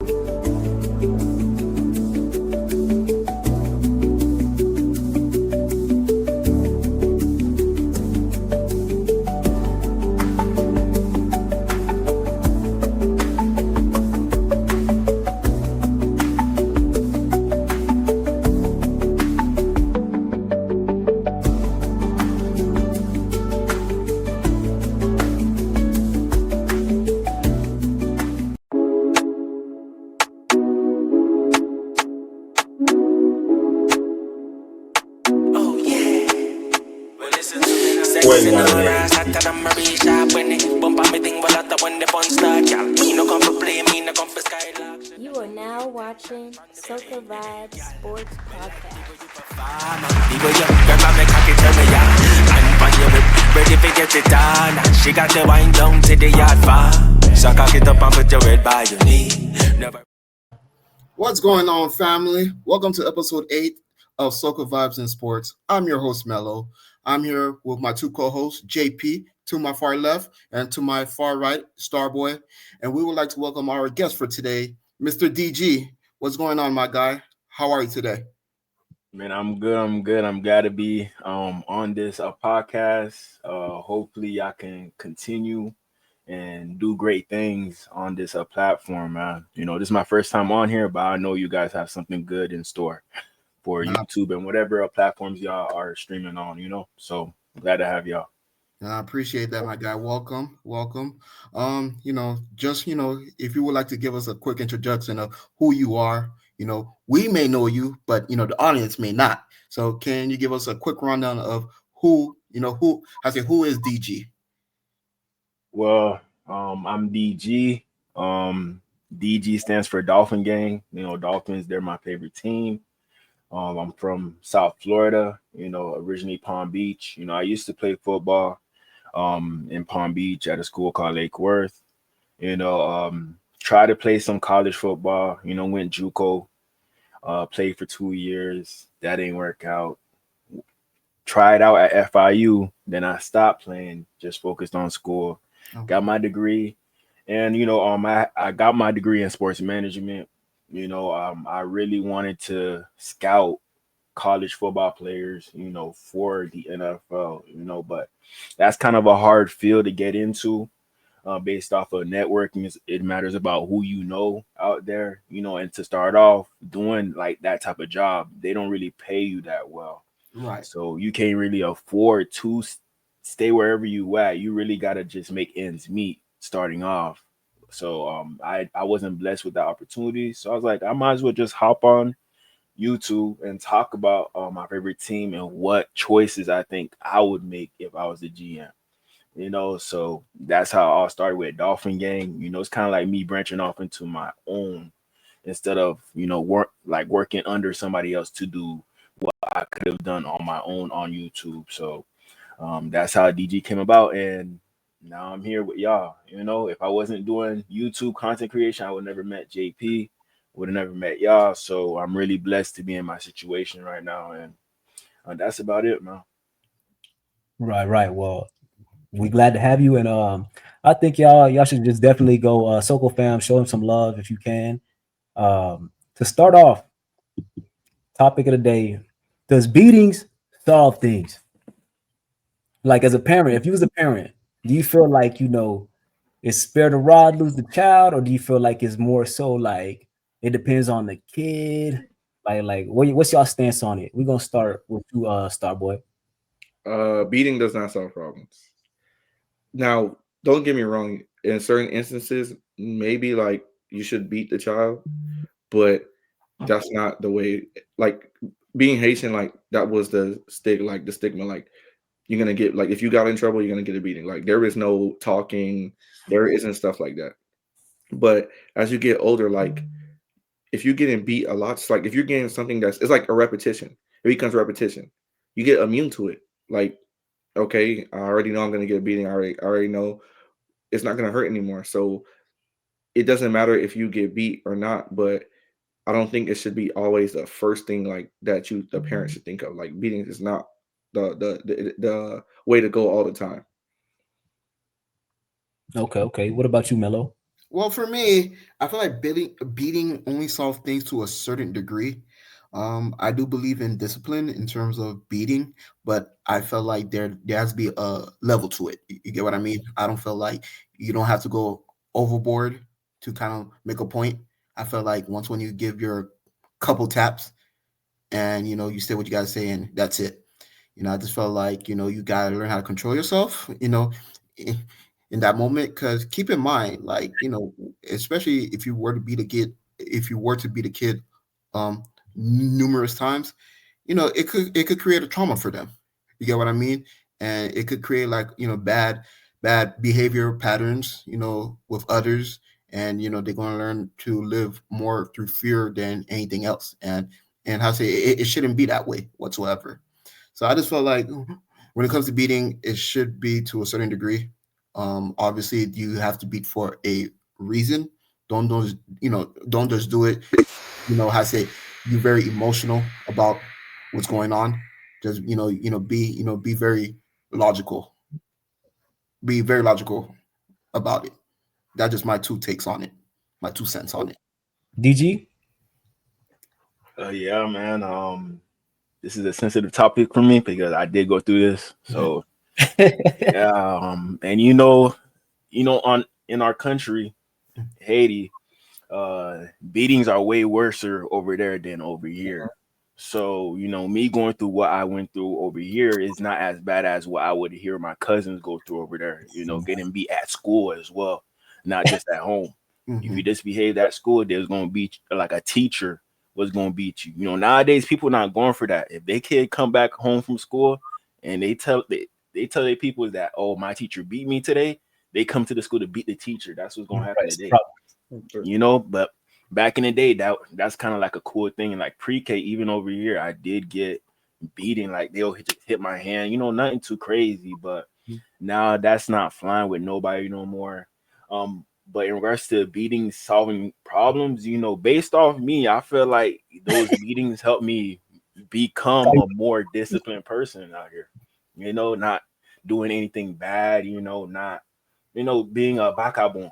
You are now watching Soca Vibes Sports Podcast. Ready to get it done. She got the wine down to the yard far. So cock it up and put your head by your knee. What's going on, family? Welcome to episode 8 of Soca Vibes in Sports. I'm your host, Mello. I'm here with my two co-hosts, JP, to my far left, and to my far right, Starboy. And we would like to welcome our guest for today, Mr. DG. What's going on, my guy? How are you today? Man, I'm good. I'm glad to be on this podcast. Hopefully I can continue and do great things on this platform, man. You know, this is my first time on here, but I know you guys have something good in store for YouTube and whatever platforms y'all are streaming on, you know. So glad to have y'all. I appreciate that, my guy. Welcome. If you would like to give us a quick introduction of who you are, we may know you, but the audience may not. So can you give us a quick rundown of who is DG? Well, I'm DG. DG stands for Dolphin Gang. Dolphins, they're my favorite team. I'm from South Florida, originally Palm Beach. I used to play football in Palm Beach at a school called Lake Worth. Tried to play some college football, went JUCO, played for 2 years. That didn't work out. Tried out at FIU, then I stopped playing, just focused on school. Okay. Got my degree, and I got my degree in sports management. I really wanted to scout college football players, for the NFL, but that's kind of a hard field to get into based off of networking. It matters about who you know out there, and to start off doing like that type of job, they don't really pay you that well. Right. So you can't really afford to stay wherever you at. You really got to just make ends meet starting off. So I wasn't blessed with that opportunity. So I was like, I might as well just hop on YouTube and talk about my favorite team and what choices I think I would make if I was the GM. So that's how I all started with Dolphin Gang. It's kind of like me branching off into my own instead of, working under somebody else to do what I could have done on my own on YouTube. So that's how DG came about. And now I'm here with y'all. If I wasn't doing YouTube content creation, I would never met JP, would have never met y'all. So I'm really blessed to be in my situation right now. And that's about it, man. Right. Well, we glad to have you. And I think y'all should just definitely go Soca fam, show him some love if you can. To start off, topic of the day, does beatings solve things? Like as a parent, if you was a parent, do you feel like, it's spare the rod, lose the child? Or do you feel like it's more so like it depends on the kid? What's y'all stance on it? We're going to start with you, Starboy. Beating does not solve problems. Now, don't get me wrong. In certain instances, maybe like you should beat the child, but that's not the way. Like being Haitian, like that was the stigma. Like you're gonna get, like, if you got in trouble, you're gonna get a beating. Like there is no talking, there isn't stuff like that. But as you get older, like if you're getting beat a lot, it's like if you're getting something it's like a repetition. It becomes repetition. You get immune to it. Like, okay, I already know I'm gonna get a beating. I already know it's not gonna hurt anymore. So it doesn't matter if you get beat or not, but I don't think it should be always the first thing like that the parent should think of. Like beating is not the way to go all the time. Okay. What about you, Mello? Well, for me, I feel like beating only solves things to a certain degree. I do believe in discipline in terms of beating, but I feel like there has to be a level to it. You get what I mean? I don't feel like you don't have to go overboard to kind of make a point. I feel like once when you give your couple taps and you say what you gotta say and that's it. I just felt like you gotta learn how to control yourself. In, in that moment, because keep in mind, like especially if you were to beat a kid, um, numerous times, it could create a trauma for them. You get what I mean? And it could create like bad behavior patterns, with others, and they're going to learn to live more through fear than anything else. And how to say it shouldn't be that way whatsoever. So I just felt like when it comes to beating, it should be to a certain degree. Obviously, you have to beat for a reason. Don't just do it. How to say you're very emotional about what's going on. Just be very logical. Be very logical about it. That's just my two takes on it. My 2 cents on it. DG? Yeah, man. This is a sensitive topic for me because I did go through this. So yeah, and on in our country, Haiti, beatings are way worse over there than over here. So, me going through what I went through over here is not as bad as what I would hear my cousins go through over there, getting beat at school as well, not just at home. If you misbehaved at school, there's going to be like a teacher was going to beat you. Nowadays people not going for that. If they kid come back home from school and they tell their people that, oh, my teacher beat me today, they come to the school to beat the teacher. That's what's going to happen today. But back in the day, that's kind of like a cool thing. And like pre-K, even over here, I did get beating. Like they'll hit my hand, nothing too crazy. But now that's not flying with nobody no more. But in regards to beating, solving problems, based off me, I feel like those beatings help me become a more disciplined person out here. Not doing anything bad, not, being a vagabond.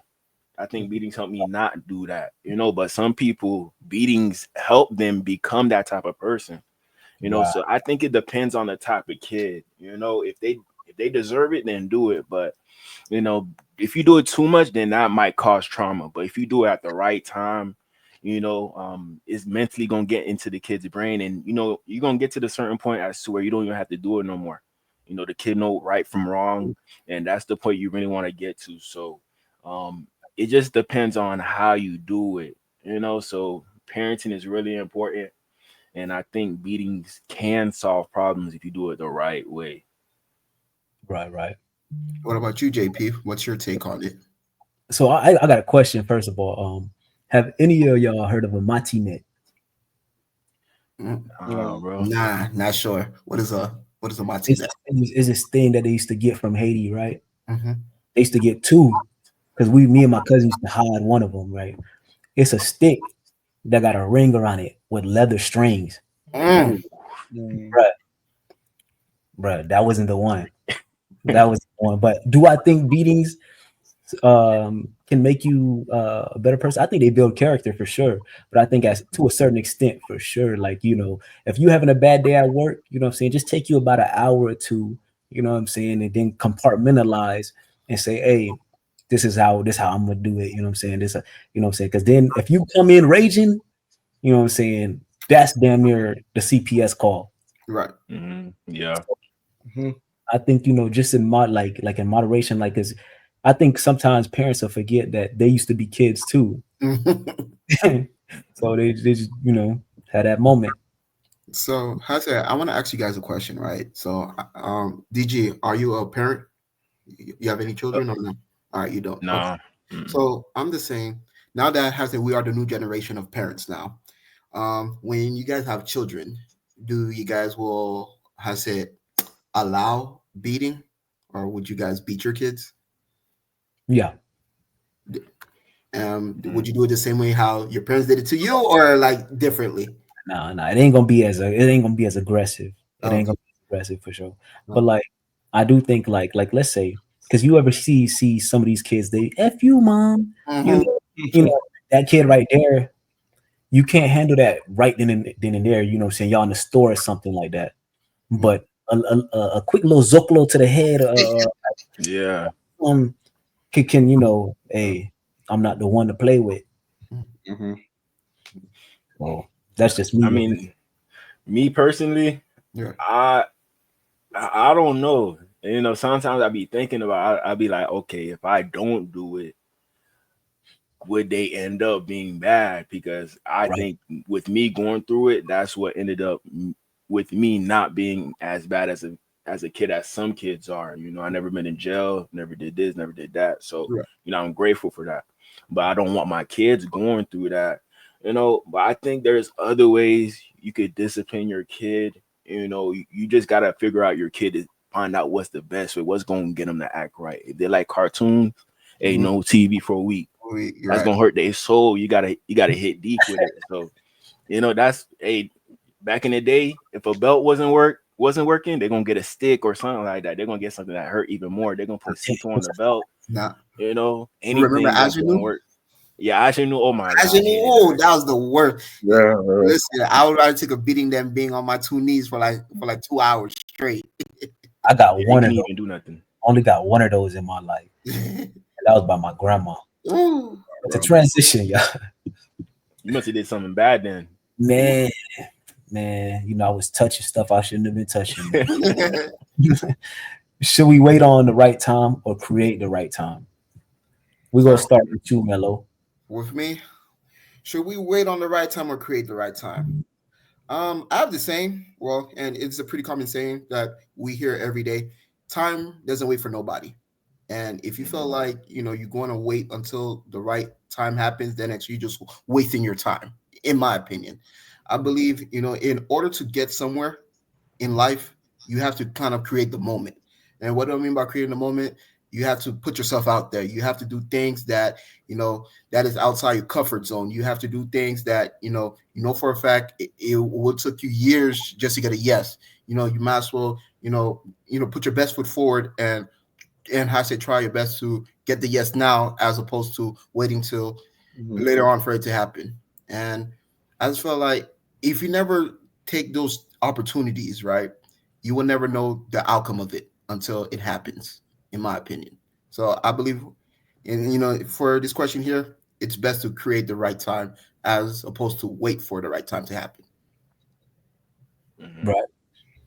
I think beatings help me not do that, but some people, beatings help them become that type of person, Wow. So I think it depends on the type of kid, if they deserve it, then do it. But, if you do it too much, then that might cause trauma. But if you do it at the right time, it's mentally going to get into the kid's brain. And, you're going to get to the certain point as to where you don't even have to do it no more. The kid know right from wrong. And that's the point you really want to get to. So, it just depends on how you do it, so parenting is really important. And I think beatings can solve problems if you do it the right way. Right. What about you, JP? What's your take on it? So I got a question first of all. Have any of y'all heard of a Matinet? Bro. Nah, not sure. What is a Matinet? It's this thing that they used to get from Haiti, right? They used to get two, because me and my cousin used to hide one of them, right? It's a stick that got a ring around it with leather strings. Bruh, that wasn't the one. That was the one. But do I think beatings can make you a better person? I think they build character for sure. But I think to a certain extent, for sure. Like, if you're having a bad day at work, just take you about an hour or two, and then compartmentalize and say, hey, this is how I'm gonna do it. Because then if you come in raging, that's damn near the CPS call. Right. Yeah. I think, just in in moderation, because I think sometimes parents will forget that they used to be kids too. So they just, had that moment. So, I want to ask you guys a question, right? So, DG, are you a parent? You have any children or no? All right, you don't. No. Okay. So I'm just saying, now that we are the new generation of parents now. When you guys have children, do you guys will allow beating, or would you guys beat your kids? Yeah. Would you do it the same way how your parents did it to you, or like differently? No, it ain't gonna be as aggressive. It ain't gonna be aggressive for sure. But like, I do think like let's say because you ever see some of these kids, they F you, mom. Mhm. You know, that kid right there, you can't handle that right then and there. You know what I'm saying? Y'all in the store or something like that. But a quick little zocalo to the head, Yeah. can hey, I'm not the one to play with. Mhm. Well, that's just me. I mean, me personally, Yeah. I don't know. You know, sometimes I be thinking about. I be like, okay, if I don't do it, would they end up being bad? Because I Right. think with me going through it, that's what ended up with me not being as bad as a kid as some kids are. You know, I never been in jail, never did this, never did that. So, Right. you know, I'm grateful for that. But I don't want my kids going through that. You know, but I think there's other ways you could discipline your kid. You know, you just gotta figure out your kid to find out what's the best way, what's gonna get them to act right. If they like cartoons, ain't no TV for a week. You're That's right. gonna hurt their soul. You gotta hit deep with it. So, you know, that's back in the day, if a belt wasn't working, they're gonna get a stick or something like that. They're gonna get something that hurt even more. They're gonna put C2 on the belt. Now, You know, remember anything that's gonna Agenu? work. Yeah, I actually knew. Oh my god, I Agenu, hated oh, that. that was the worst. Yeah. Listen, I would rather take a beating than being on my two knees for like 2 hours straight. I got Yeah, they one of couldn't those. even do nothing. Only got one of those in my life. That was by my grandma. Ooh. It's a transition, yeah. You must have did something bad then. Man, I was touching stuff I shouldn't have been touching. Should we wait on the right time or create the right time? We're gonna start with you, Mello. With me, should we wait on the right time or create the right time? I have the same. Well, and it's a pretty common saying that we hear every day. Time doesn't wait for nobody. And if you feel like you're going to wait until the right time happens, then it's you just wasting your time. In my opinion, I believe in order to get somewhere in life, you have to kind of create the moment. And what do I mean by creating the moment? You have to put yourself out there. You have to do things that that is outside your comfort zone. You have to do things that for a fact it will took you years just to get a yes. You might as well put your best foot forward and I say try your best to get the yes now as opposed to waiting till later on for it to happen. And I just felt like if you never take those opportunities, right, you will never know the outcome of it until it happens, in my opinion. So I believe for this question here, it's best to create the right time as opposed to wait for the right time to happen. Mhm. Right.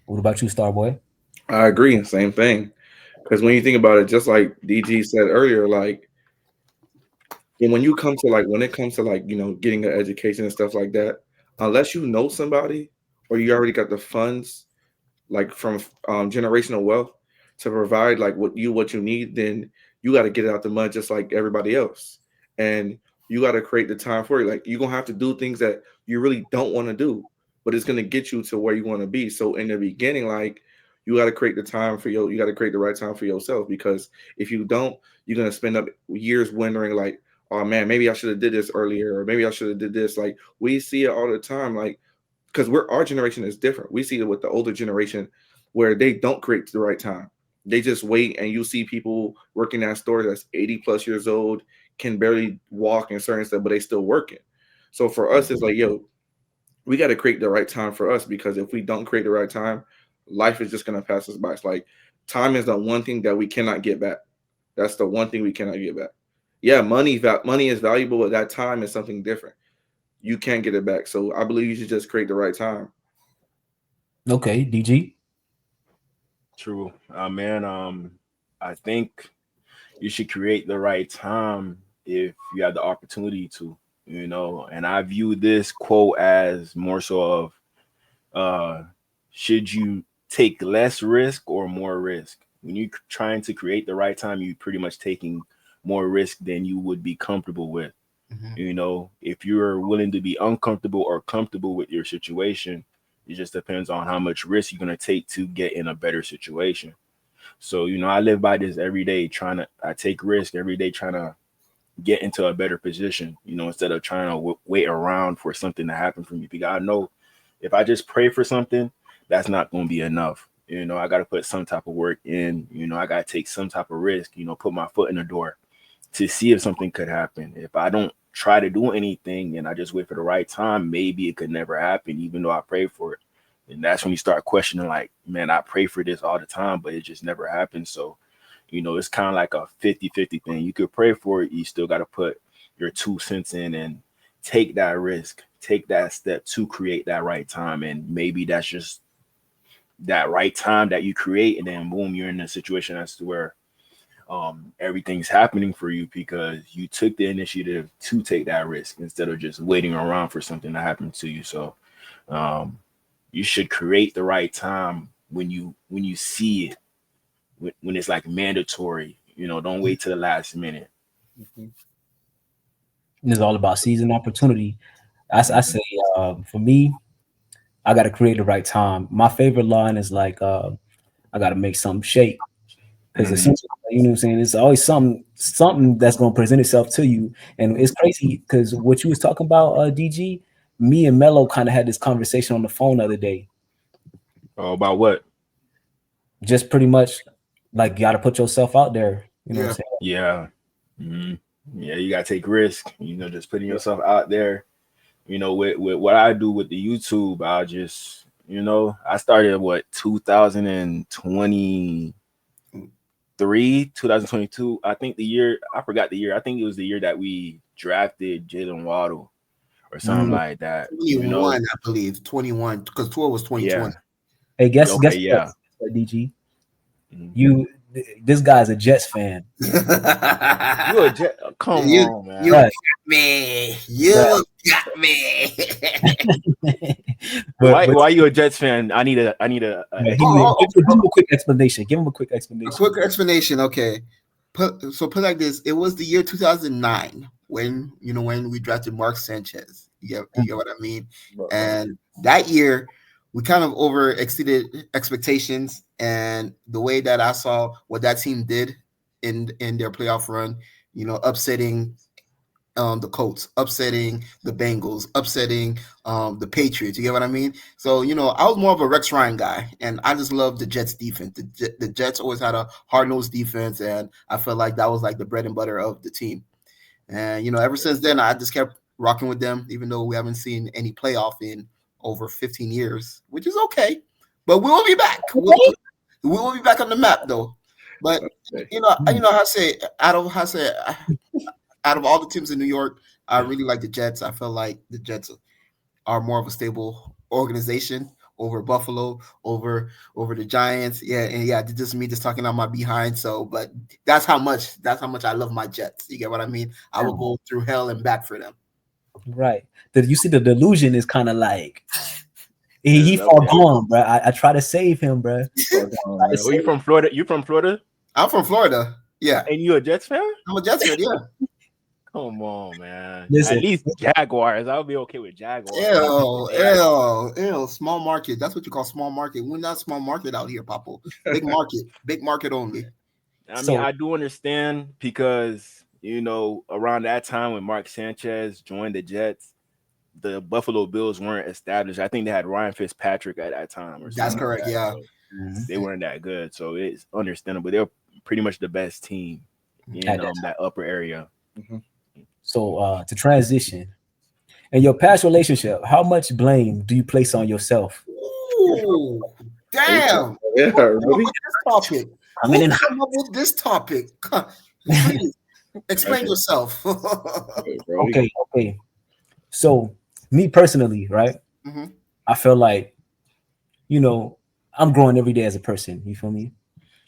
What about you, Starboy? I agree. Same thing. Because when you think about it, just like DG said earlier, like, and when it comes to getting an education and stuff like that, unless you know somebody or you already got the funds, like from generational wealth to provide like what you need, then you got to get it out the mud just like everybody else, and you got to create the time for it. Like you're gonna have to do things that you really don't want to do, but it's gonna get you to where you want to be. So in the beginning, like you got to create the time for you got to create the right time for yourself, because if you don't, you're gonna spend up years wondering like, oh man, maybe I should have did this earlier, or maybe I should have did this. Like we see it all the time, like because our generation is different. We see it with the older generation where they don't create the right time. They just wait, and you see people working at stores that's 80 plus years old, can barely walk and certain stuff, but they still working. So for us, it's like, yo, we got to create the right time for us, because if we don't create the right time, life is just gonna pass us by. It's like time is the one thing that we cannot get back. That's the one thing we cannot get back. Yeah, money is valuable, but that time is something different. You can't get it back. So I believe you should just create the right time. Okay, DG. True, man. I think you should create the right time if you have the opportunity to. You know, and I view this quote as more so of should you take less risk or more risk? When you're trying to create the right time, you're pretty much taking more risk than you would be comfortable with. You know, if you're willing to be uncomfortable or comfortable with your situation, it just depends on how much risk you're going to take to get in a better situation. So, you know, I live by this every day, I take risk every day, trying to get into a better position, you know, instead of trying to wait around for something to happen for me. Because I know if I just pray for something, that's not going to be enough. You know, I got to put some type of work in. You know, I got to take some type of risk. You know, put my foot in the door to see if something could happen. If I don't try to do anything and I just wait for the right time, maybe it could never happen, even though I pray for it. And that's when you start questioning, like, man, I pray for this all the time, but it just never happens. So, you know, it's kind of like a 50-50 thing. You could pray for it. You still got to put your 2 cents in and take that risk, take that step to create that right time. And maybe that's just that right time that you create. And then boom, you're in a situation as to where everything's happening for you because you took the initiative to take that risk instead of just waiting around for something to happen to you. So, you should create the right time when you see it, when it's like mandatory. You know, don't wait till the last minute. It's all about seizing opportunity. I say, for me, I got to create the right time. My favorite line is like, I got to make something shake. Because essentially, you know what I'm saying, it's always something that's going to present itself to you. And it's crazy because what you was talking about, DG, me and Mello kind of had this conversation on the phone the other day. Oh, about what? Just pretty much like you got to put yourself out there. You know what I'm saying? Yeah. Yeah, you got to take risk. You know, just putting yourself out there. You know, with what I do with the YouTube, I just, you know, I started 2022. I think I forgot the year. I think it was the year that we drafted Jalen Waddle or something like that. 21, you know? I believe. 21, because 12 was 2020. Yeah. Hey, guess yeah. what, DG? This guy's a Jets fan. You a Jet? Come on, man. You got me. You got me. Why you a Jets fan? I need a give him a quick explanation. Give him a quick explanation. A quick explanation, okay. Put like this. It was the year 2009 when we drafted Mark Sanchez. You get what I mean? And that year we kind of over exceeded expectations, and the way that I saw what that team did in their playoff run, you know, upsetting the Colts, upsetting the Bengals, upsetting the Patriots. You get what I mean? So, you know, I was more of a Rex Ryan guy, and I just love the Jets defense. The Jets always had a hard-nosed defense, and I felt like that was like the bread and butter of the team. And, you know, ever since then, I just kept rocking with them, even though we haven't seen any playoff in over 15 years, which is okay. But we will be back. We will be back on the map, though. But, you know, I say out of all the teams in New York, I really like the Jets. I feel like the Jets are more of a stable organization over Buffalo, over the Giants. Yeah, and yeah, just me just talking on my behind. So, but that's how much I love my Jets. You get what I mean? I will go through hell and back for them. Right. You see, the delusion is kind of like he far gone, bro. I try to save him, bro. Where you from, Florida? You from Florida? I'm from Florida. Yeah. And you a Jets fan? I'm a Jets fan. Yeah. Come on, man. Listen, at least Jaguars. I'll be okay with Jaguars. Ew. Small market. That's what you call small market. We're not small market out here, Papo. Big market only. I mean, I do understand because, you know, around that time when Mark Sanchez joined the Jets, the Buffalo Bills weren't established. I think they had Ryan Fitzpatrick at that time. Or That's correct, like yeah. So they weren't that good. So it's understandable. They're pretty much the best team in that upper area. Mm-hmm. So to transition, in your past relationship, how much blame do you place on yourself? Ooh, damn. Yeah, really? Come up with this topic. Please, explain yourself. Okay. So me personally, right? Mm-hmm. I feel like, you know, I'm growing every day as a person. You feel me?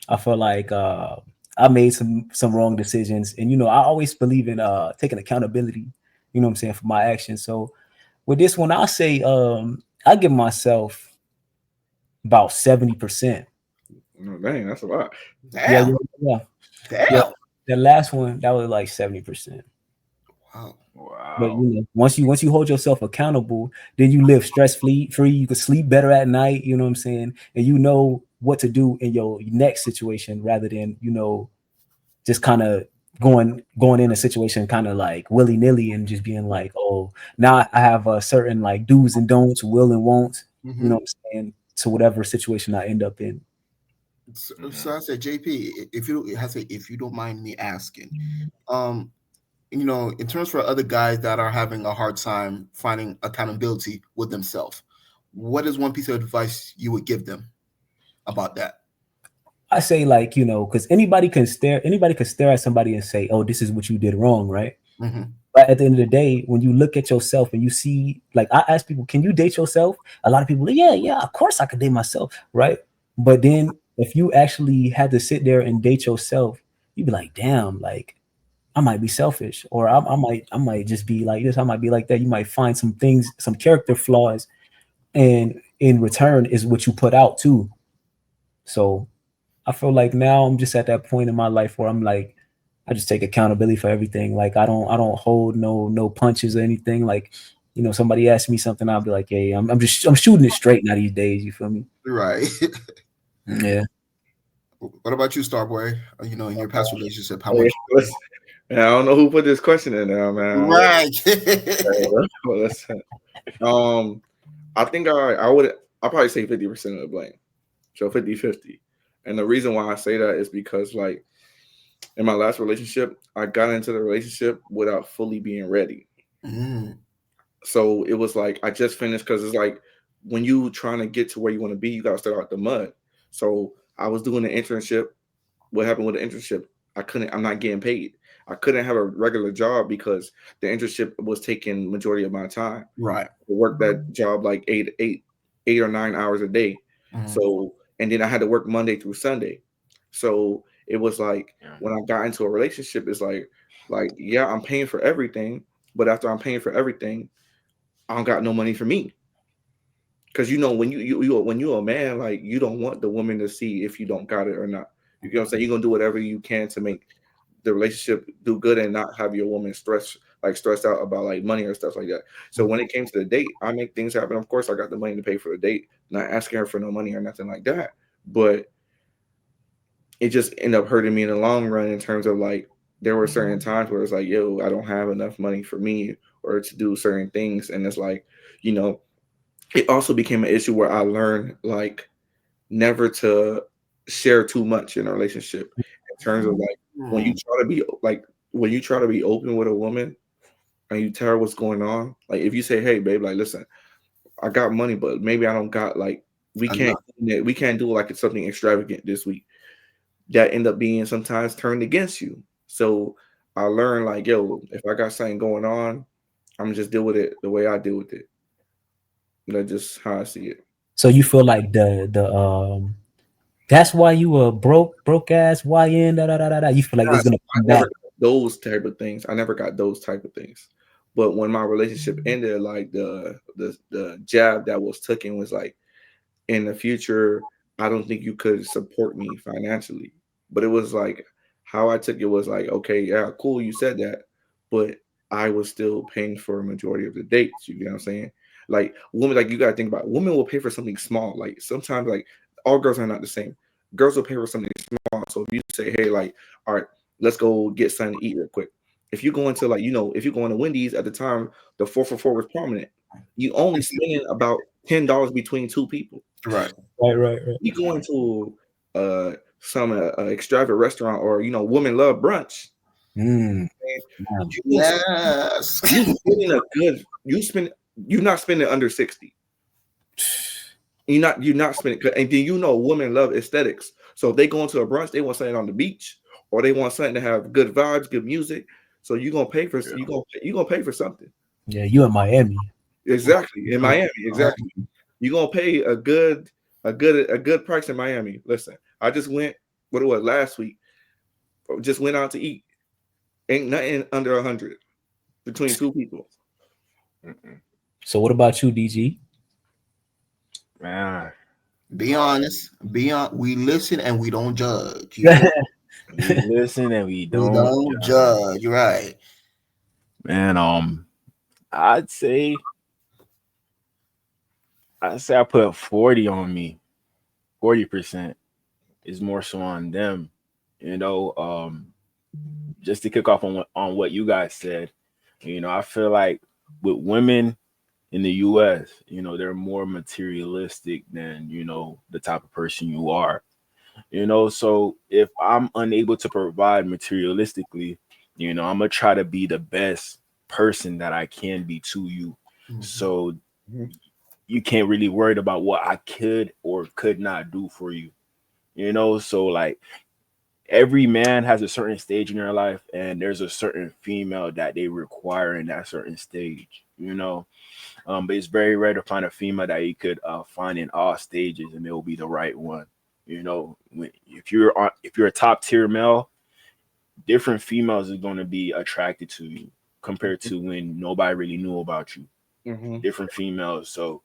I feel like I made some wrong decisions, and you know, I always believe in taking accountability, you know what I'm saying, for my actions. So with this one, I'll say I give myself about 70%. Oh, dang, that's a lot. Damn. Yeah. Damn. The last one, that was like 70%. Wow. But you know, once you hold yourself accountable, then you live stress-free. You can sleep better at night, you know what I'm saying? And you know what to do in your next situation rather than, you know, just kind of going in a situation kind of like willy-nilly and just being like, oh, now I have a certain like do's and don'ts, will and won't, you know what I'm saying, to whatever situation I end up in. So I said, JP, if you don't mind me asking, um, in terms for other guys that are having a hard time finding accountability with themselves, what is one piece of advice you would give them about that? I say like, because anybody can stare at somebody and say, oh, this is what you did wrong, right? Mm-hmm. But at the end of the day, when you look at yourself and you see, like I ask people, can you date yourself? A lot of people, yeah, of course I could date myself, right? But then if you actually had to sit there and date yourself, you'd be like, damn, like I might be selfish, or I might just be like this, I might be like that. You might find some things, some character flaws, and in return is what you put out too. So I feel like now I'm just at that point in my life where I'm like, I just take accountability for everything. Like I don't hold no punches or anything. Like, somebody asks me something, I'll be like, hey, I'm shooting it straight now these days. You feel me? Right. Yeah. What about you, Starboy? In your past relationship, how Hey, much? I don't know who put this question in there, man. Right. Listen. I think I'll probably say 50% of the blame. So 50-50. And the reason why I say that is because, like, in my last relationship, I got into the relationship without fully being ready. Mm. So it was like I just finished, because it's like when you trying to get to where you want to be, you got to start out the mud. So I was doing an internship. What happened with the internship? I'm not getting paid. I couldn't have a regular job because the internship was taking majority of my time. Right. I worked that job like eight or 9 hours a day. Mhm. So, and then I had to work Monday through Sunday. So it was like when I got into a relationship, it's like, yeah, I'm paying for everything, but after I'm paying for everything, I don't got no money for me. Because when you're a man, like, you don't want the woman to see if you don't got it or not. You know what I'm saying? You're gonna do whatever you can to make the relationship do good and not have your woman stressed out about like money or stuff like that. So when it came to the date, I make things happen. Of course, I got the money to pay for the date, not asking her for no money or nothing like that. But it just ended up hurting me in the long run in terms of like there were certain times where it's like, yo, I don't have enough money for me or to do certain things. And it's like, it also became an issue where I learned like never to share too much in a relationship in terms of like when you try to be open with a woman and you tell her what's going on. Like if you say, hey babe, like listen, I got money, but maybe I don't got like we can't do like something extravagant this week. That end up being sometimes turned against you. So I learned like, yo, if I got something going on, I'm gonna just deal with it the way I deal with it. That's just how I see it. So you feel like that's why you were broke ass YN You feel like it's gonna come back. Those type of things. I never got those type of things. But when my relationship ended, like the jab that was taken was like, in the future, I don't think you could support me financially. But it was like how I took it was like, okay, yeah, cool, you said that, but I was still paying for a majority of the dates. You know what I'm saying? Like women, like you gotta think about it. Women will pay for something small. Like sometimes, like all girls are not the same. Girls will pay for something small. So if you say, hey, like, all right, let's go get something to eat real quick. If you go into like, if you go into Wendy's at the time, the 4 for $4 was prominent. You only spending about $10 between two people. Right. You go into some extravagant restaurant or women love brunch. Yes. You're not spending under 60. You're not spending, and then women love aesthetics. So if they go into a brunch, they want something on the beach or they want something to have good vibes, good music. So you're gonna pay for you're gonna pay for something. Yeah, you in Miami. Exactly. In Miami, exactly. You're gonna pay a good price in Miami. Listen, I just went last week. Just went out to eat. Ain't nothing under 100 between two people. So what about you, DG? Man, be honest. We listen and we don't judge. we listen and we don't judge. Right. Man, I'd say I put 40 on me. 40% is more so on them. Just to kick off on what you guys said, I feel like with women in the US, they're more materialistic than, the type of person you are. You know, so if I'm unable to provide materialistically, you know, I'm gonna try to be the best person that I can be to you. Mhm. So Mhm. you can't really worry about what I could or could not do for you. You know, so like every man has a certain stage in their life, and there's a certain female that they require in that certain stage. You know, but it's very rare to find a female that you could find in all stages, and it will be the right one. You know, if you're a top tier male, different females are going to be attracted to you compared to when nobody really knew about you. Mhm. Different females, so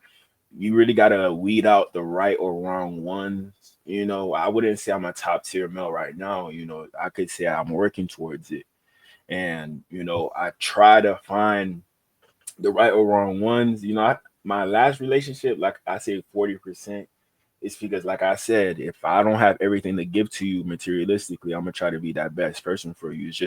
you really gotta weed out the right or wrong ones. You know, I wouldn't say I'm a top tier male right now. You know, I could say I'm working towards it, and you know, I try to find the right or wrong ones. You know, my last relationship, like I say, 40%. It's because, like I said, if I don't have everything to give to you materialistically, I'm gonna try to be that best person for you. It's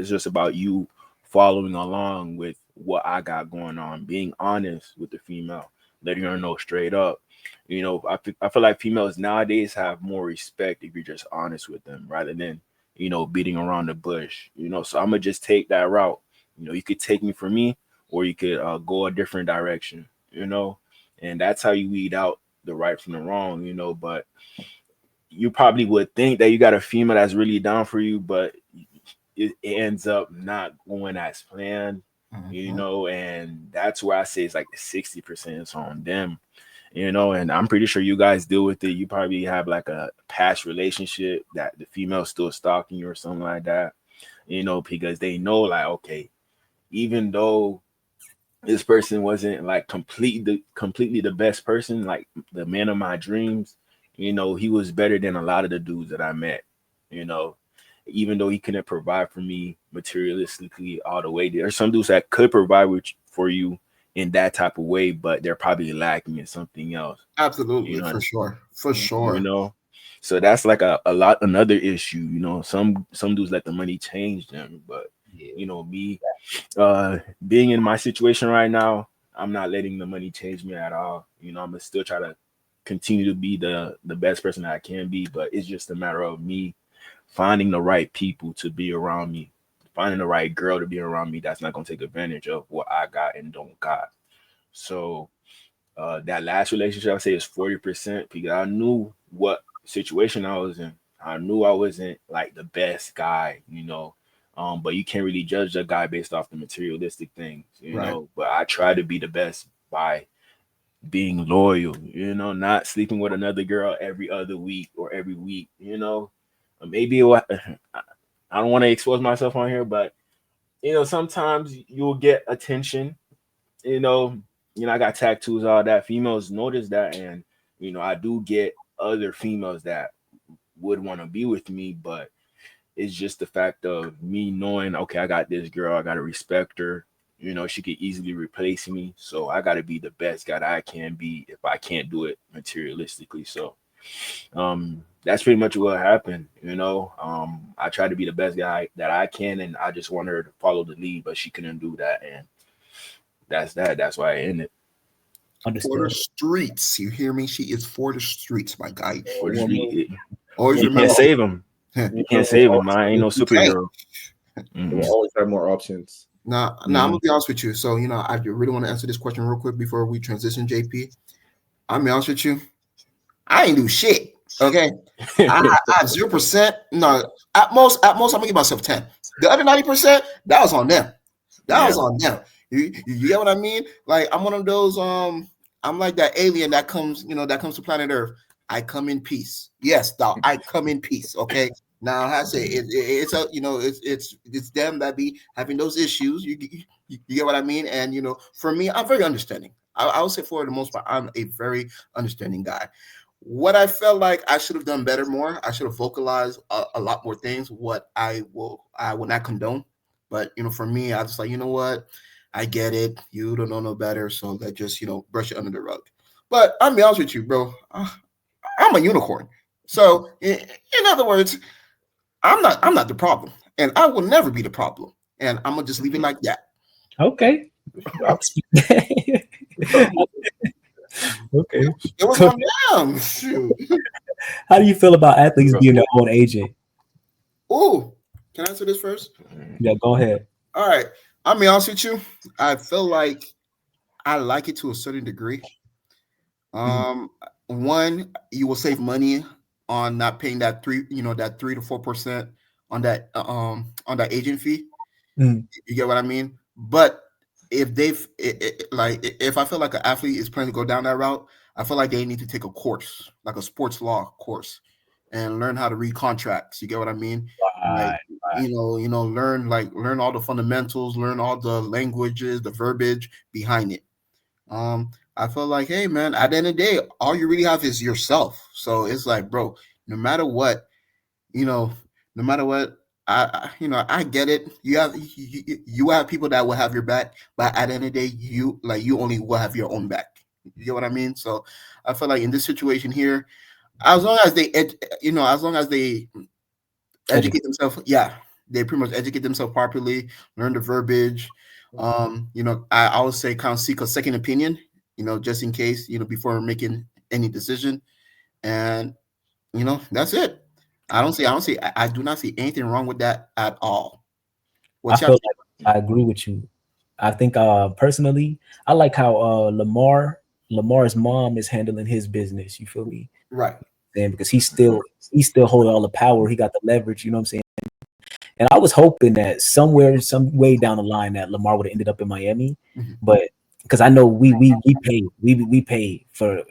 just about you following along with what I got going on, being honest with the female, letting her know straight up. You know, I feel like females nowadays have more respect if you're just honest with them rather than, you know, beating around the bush. You know, so I'm gonna just take that route. You know, you could take me for me, or you could go a different direction. You know, and that's how you weed out the right from the wrong, you know. But you probably would think that you got a female that's really down for you, but it ends up not going as planned, you Mhm. know. And that's where I say it's like 60% is on them, you know. And I'm pretty sure you guys deal with it. You probably have like a past relationship that the female's still stalking you or something like that, you know, because they know, like, okay, even though this person wasn't like completely the best person, like the man of my dreams, you know, he was better than a lot of the dudes that I met, you know, even though he couldn't provide for me materialistically all the way. There are some dudes that could provide for you in that type of way, but they're probably lacking in something else, you Absolutely, know. for sure, for You sure. know, so that's like a lot another issue. You know, some dudes let the money change them, but Yeah. you know, me being in my situation right now, I'm not letting the money change me at all. You know, I'm gonna still try to continue to be the best person that I can be, but it's just a matter of me finding the right people to be around me, finding the right girl to be around me that's not gonna take advantage of what I got and don't got. So that last relationship, I say, is 40% because I knew what situation I was in. I knew I wasn't like the best guy, you know. But you can't really judge a guy based off the materialistic things, you Right. know. But I try to be the best by being loyal, you know, not sleeping with another girl every other week or every week, you know. Maybe I don't want to expose myself on here, but you know, sometimes you'll get attention, you know. I got tattoos, all that. Females notice that, and you know, I do get other females that would want to be with me, but it's just the fact of me knowing, okay, I got this girl, I gotta respect her. You know, she could easily replace me, so I gotta be the best guy that I can be if I can't do it materialistically. So, that's pretty much what happened. You know, I tried to be the best guy that I can, and I just want her to follow the lead, but she couldn't do that, and that's that. That's why I ended. For the Understood. streets, you hear me? She is for the streets, my guy. For the street. Always You can't remember. save him. You can't save him. I ain't no You can't. superhero. We'll always have more options. Now, I'm gonna be honest with you. So, I really want to answer this question real quick before we transition, JP. I'm be honest with you. I ain't do shit. Okay, I have 0%. No, at most, I'm gonna give myself 10. The other 90%, that was on them. That was on them. You get what I mean? Like, I'm one of those. I'm like that alien that comes, that comes to planet Earth. I come in peace. Yes, dog. I come in peace. Okay. Now I say it's a, it's them that be having those issues. You get what I mean? And for me, I'm very understanding. I would say for the most part, I'm a very understanding guy. What I felt like I should have done better more. I should have vocalized a lot more things. What I will not condone. But for me, I just like, you know what? I get it. You don't know no better, so let's just brush it under the rug. But I'll be honest with you, bro. I'm a unicorn. So in other words, I'm not the problem, and I will never be the problem. And I'm gonna just leave it like that. Okay. Okay. It was on them. Shoot. How do you feel about athletes being their own agent? Oh, can I answer this first? Yeah, go ahead. All right. I'll be honest with you. I feel like I like it to a certain degree. One, you will save money on not paying that 3 to 4% on that agent fee. Mm. You get what I mean? But if if I feel like an athlete is planning to go down that route, I feel like they need to take a course, like a sports law course, and learn how to read contracts. You get what I mean? Like, learn all the fundamentals, learn all the languages, the verbiage behind it. I feel like, hey man, at the end of the day, all you really have is yourself. So it's like, bro, no matter what, no matter what, I get it. You have people that will have your back, but at the end of the day, you only will have your own back. You get what I mean? So I feel like in this situation here, as long as they educate themselves, they pretty much educate themselves properly, learn the verbiage. I always say kind of seek a second opinion, just in case, before making any decision. And that's it. I do not see anything wrong with that at all. I agree with you. I think personally, I like how Lamar's mom is handling his business. You feel me? Right. And because he's still holding all the power, he got the leverage. You know what I'm saying? And I was hoping that some way down the line that Lamar would have ended up in Miami, but because I know we pay for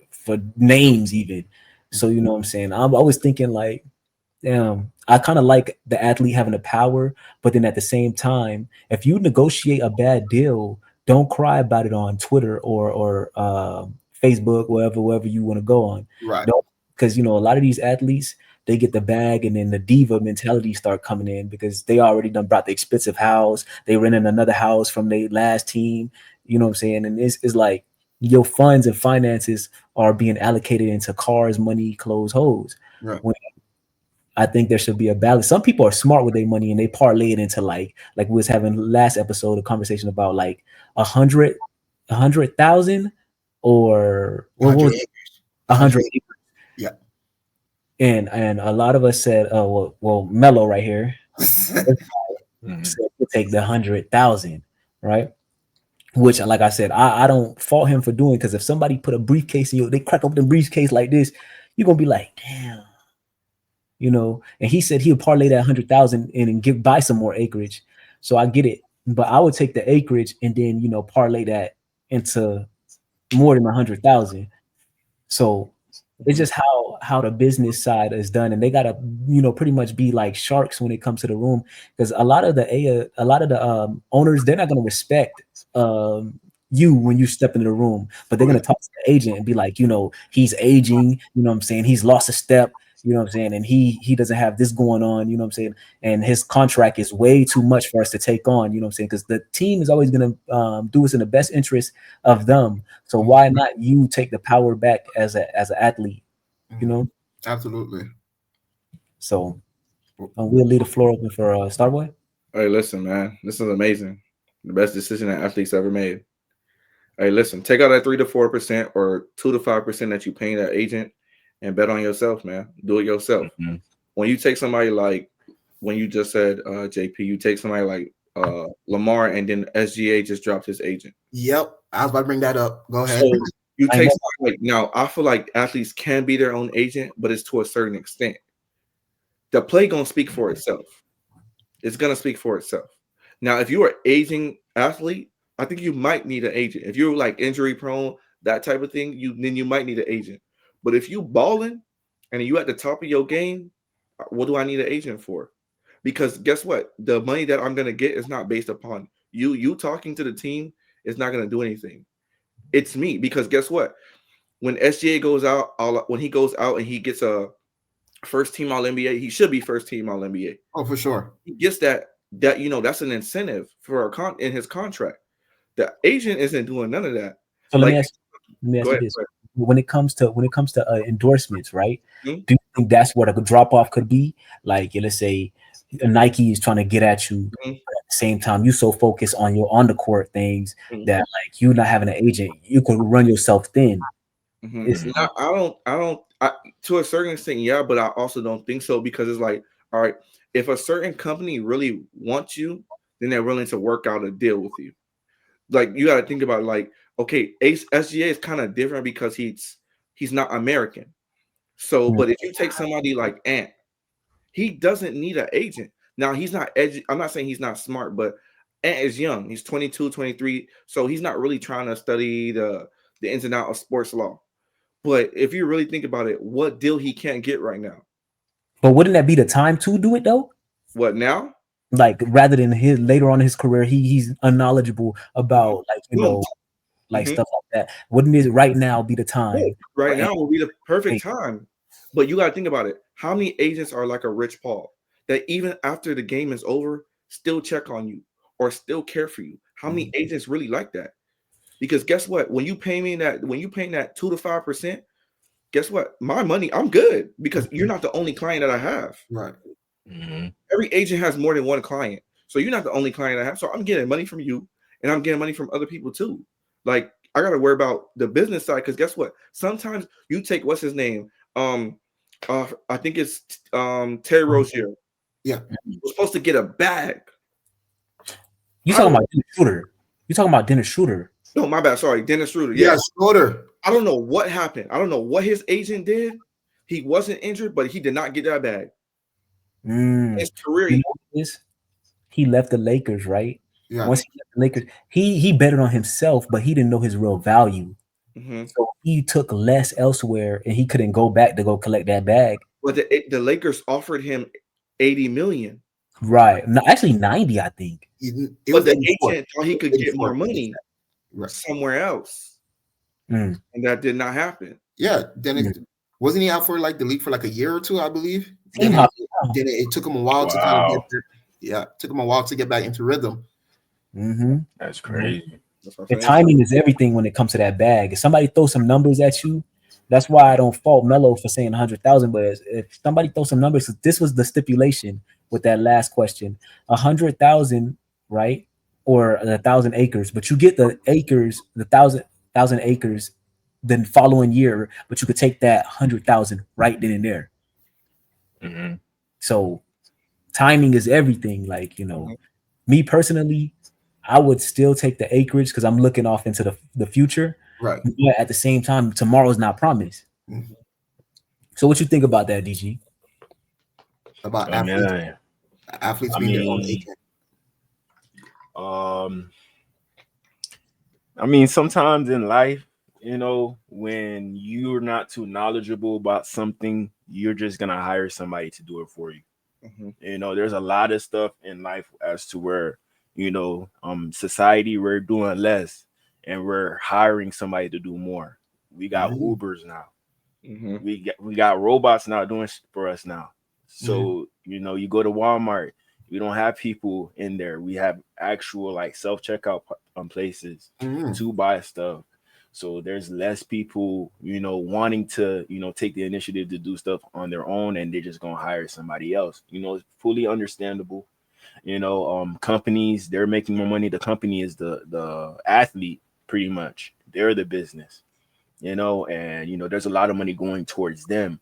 names even. So you know what I'm saying? I was thinking like, damn, I kind of like the athlete having the power, but then at the same time, if you negotiate a bad deal, don't cry about it on Twitter or Facebook, wherever you want to go on. Right. Because a lot of these athletes, they get the bag and then the diva mentality start coming in because they already done brought the expensive house. They rented another house from their last team. You know what I'm saying? And it's like your funds and finances are being allocated into cars, money, clothes, hoes. Right. When I think there should be a balance. Some people are smart with their money and they parlay it into like we was having last episode, a conversation about like 100,000 or 100 acres. Yeah. And a lot of us said, oh, well, Mello right here said we'll take the 100,000, right? Which, like I said, I don't fault him for doing, because if somebody put a briefcase in you, they crack open the briefcase like this, you're gonna be like, damn, And he said he'll parlay that 100,000 and buy some more acreage. So I get it, but I would take the acreage and then parlay that into more than 100,000. So it's just how the business side is done, and they gotta pretty much be like sharks when it comes to the room, because a lot of the owners, they're not gonna respect you when you step into the room, but they're gonna talk to the agent and be like, he's aging, what I'm saying, he's lost a step, what I'm saying, and he doesn't have this going on, what I'm saying, and his contract is way too much for us to take on, what I'm saying, because the team is always gonna do what's in the best interest of them. So why not you take the power back as an athlete, Absolutely. So we'll leave the floor open for Starboy. Hey, listen, man, this is amazing. The best decision that athletes ever made. Hey, listen, take out that 3 to 4% or 2 to 5% that you pay that agent and bet on yourself, man. Do it yourself. When you take somebody like, when you just said, JP, you take somebody like Lamar, and then SGA just dropped his agent. Yep. I was about to bring that up. Go ahead. So you take like, now I feel like athletes can be their own agent, but it's to a certain extent. The play gonna speak for itself. It's gonna speak for itself. Now, if you are aging athlete, I think you might need an agent. If you're like injury prone, that type of thing, then you might need an agent. But if you balling and you at the top of your game, what do I need an agent for? Because guess what? The money that I'm gonna get is not based upon you talking to the team. It's not gonna do anything. It's me, because guess what? When SGA goes out, when he goes out and he gets a first team All NBA, he should be first team All NBA. Oh, for sure. He gets that that's an incentive for in his contract. The agent isn't doing none of that. So let me ask you this: when it comes to endorsements, right? Do you think that's what a drop off could be? Like, let's say Nike is trying to get at you, but at the same time you so focused on your on the court things that like you not having an agent, you could run yourself thin. It's not. To a certain extent, yeah, but I also don't think so because it's like, all right, if a certain company really wants you, then they're willing to work out a deal with you. Like you got to think about like, okay, SGA is kind of different because he's not American. So, but if you take somebody like Ant, he doesn't need an agent. Now he's not I'm not saying he's not smart, but Ant is young. He's 22, 23. So he's not really trying to study the ins and outs of sports law. But if you really think about it, what deal he can't get right now? But wouldn't that be the time to do it though? What now? Like rather than his later on in his career, he's unknowledgeable about like stuff like that. Wouldn't it right now be the time? Right now would be the perfect time. But you got to think about it. How many agents are like a Rich Paul that even after the game is over, still check on you or still care for you? How many agents really like that? Because guess what? When you pay that 2 to 5%, guess what? My money, I'm good because you're not the only client that I have. Right. Every agent has more than one client. So you're not the only client I have. So I'm getting money from you and I'm getting money from other people too. Like I got to worry about the business side because guess what? Sometimes you take what's his name? I think it's Terry Rozier. Yeah. You're supposed to get a bag. You talking about Dennis Schroeder? You talking about Dennis Schroeder? No, my bad. Sorry, Dennis Schroeder. Yeah, Schroeder. I don't know what happened. I don't know what his agent did. He wasn't injured, but he did not get that bag. His career. He left the Lakers, right? Yeah. Once he left the Lakers, he betted on himself, but he didn't know his real value. So he took less elsewhere, and he couldn't go back to go collect that bag. But the Lakers offered him $80 million. Right. No, actually 90, I think. But the agent thought he could get more money somewhere else. And that did not happen. Yeah. Then wasn't he out for like the league for like a year or two, I believe? Then it took him a while to kind of took him a while to get back into rhythm. That's crazy. The timing is everything when it comes to that bag. If somebody throws some numbers at you, that's why I don't fault Melo for saying 100,000. But if somebody throws some numbers, this was the stipulation with that last question: 100,000, right, or 1,000 acres. But you get the acres, the thousand acres, then following year. But you could take that 100,000 right then and there. So timing is everything. Like me personally, I would still take the acreage because I'm looking off into the future. Right. But at the same time, tomorrow's not promised. So what you think about that, DG? About athletes being their own agent? I mean, sometimes in life, when you're not too knowledgeable about something, you're just gonna hire somebody to do it for you. There's a lot of stuff in life as to where society, we're doing less and we're hiring somebody to do more. We got Ubers now. We got robots now doing for us now. So you go to Walmart, we don't have people in there. We have actual like self-checkout places to buy stuff. So there's less people wanting to take the initiative to do stuff on their own, and they're just gonna hire somebody else. It's fully understandable. Companies, they're making more money. The company is the athlete, pretty much. They're the business, and there's a lot of money going towards them,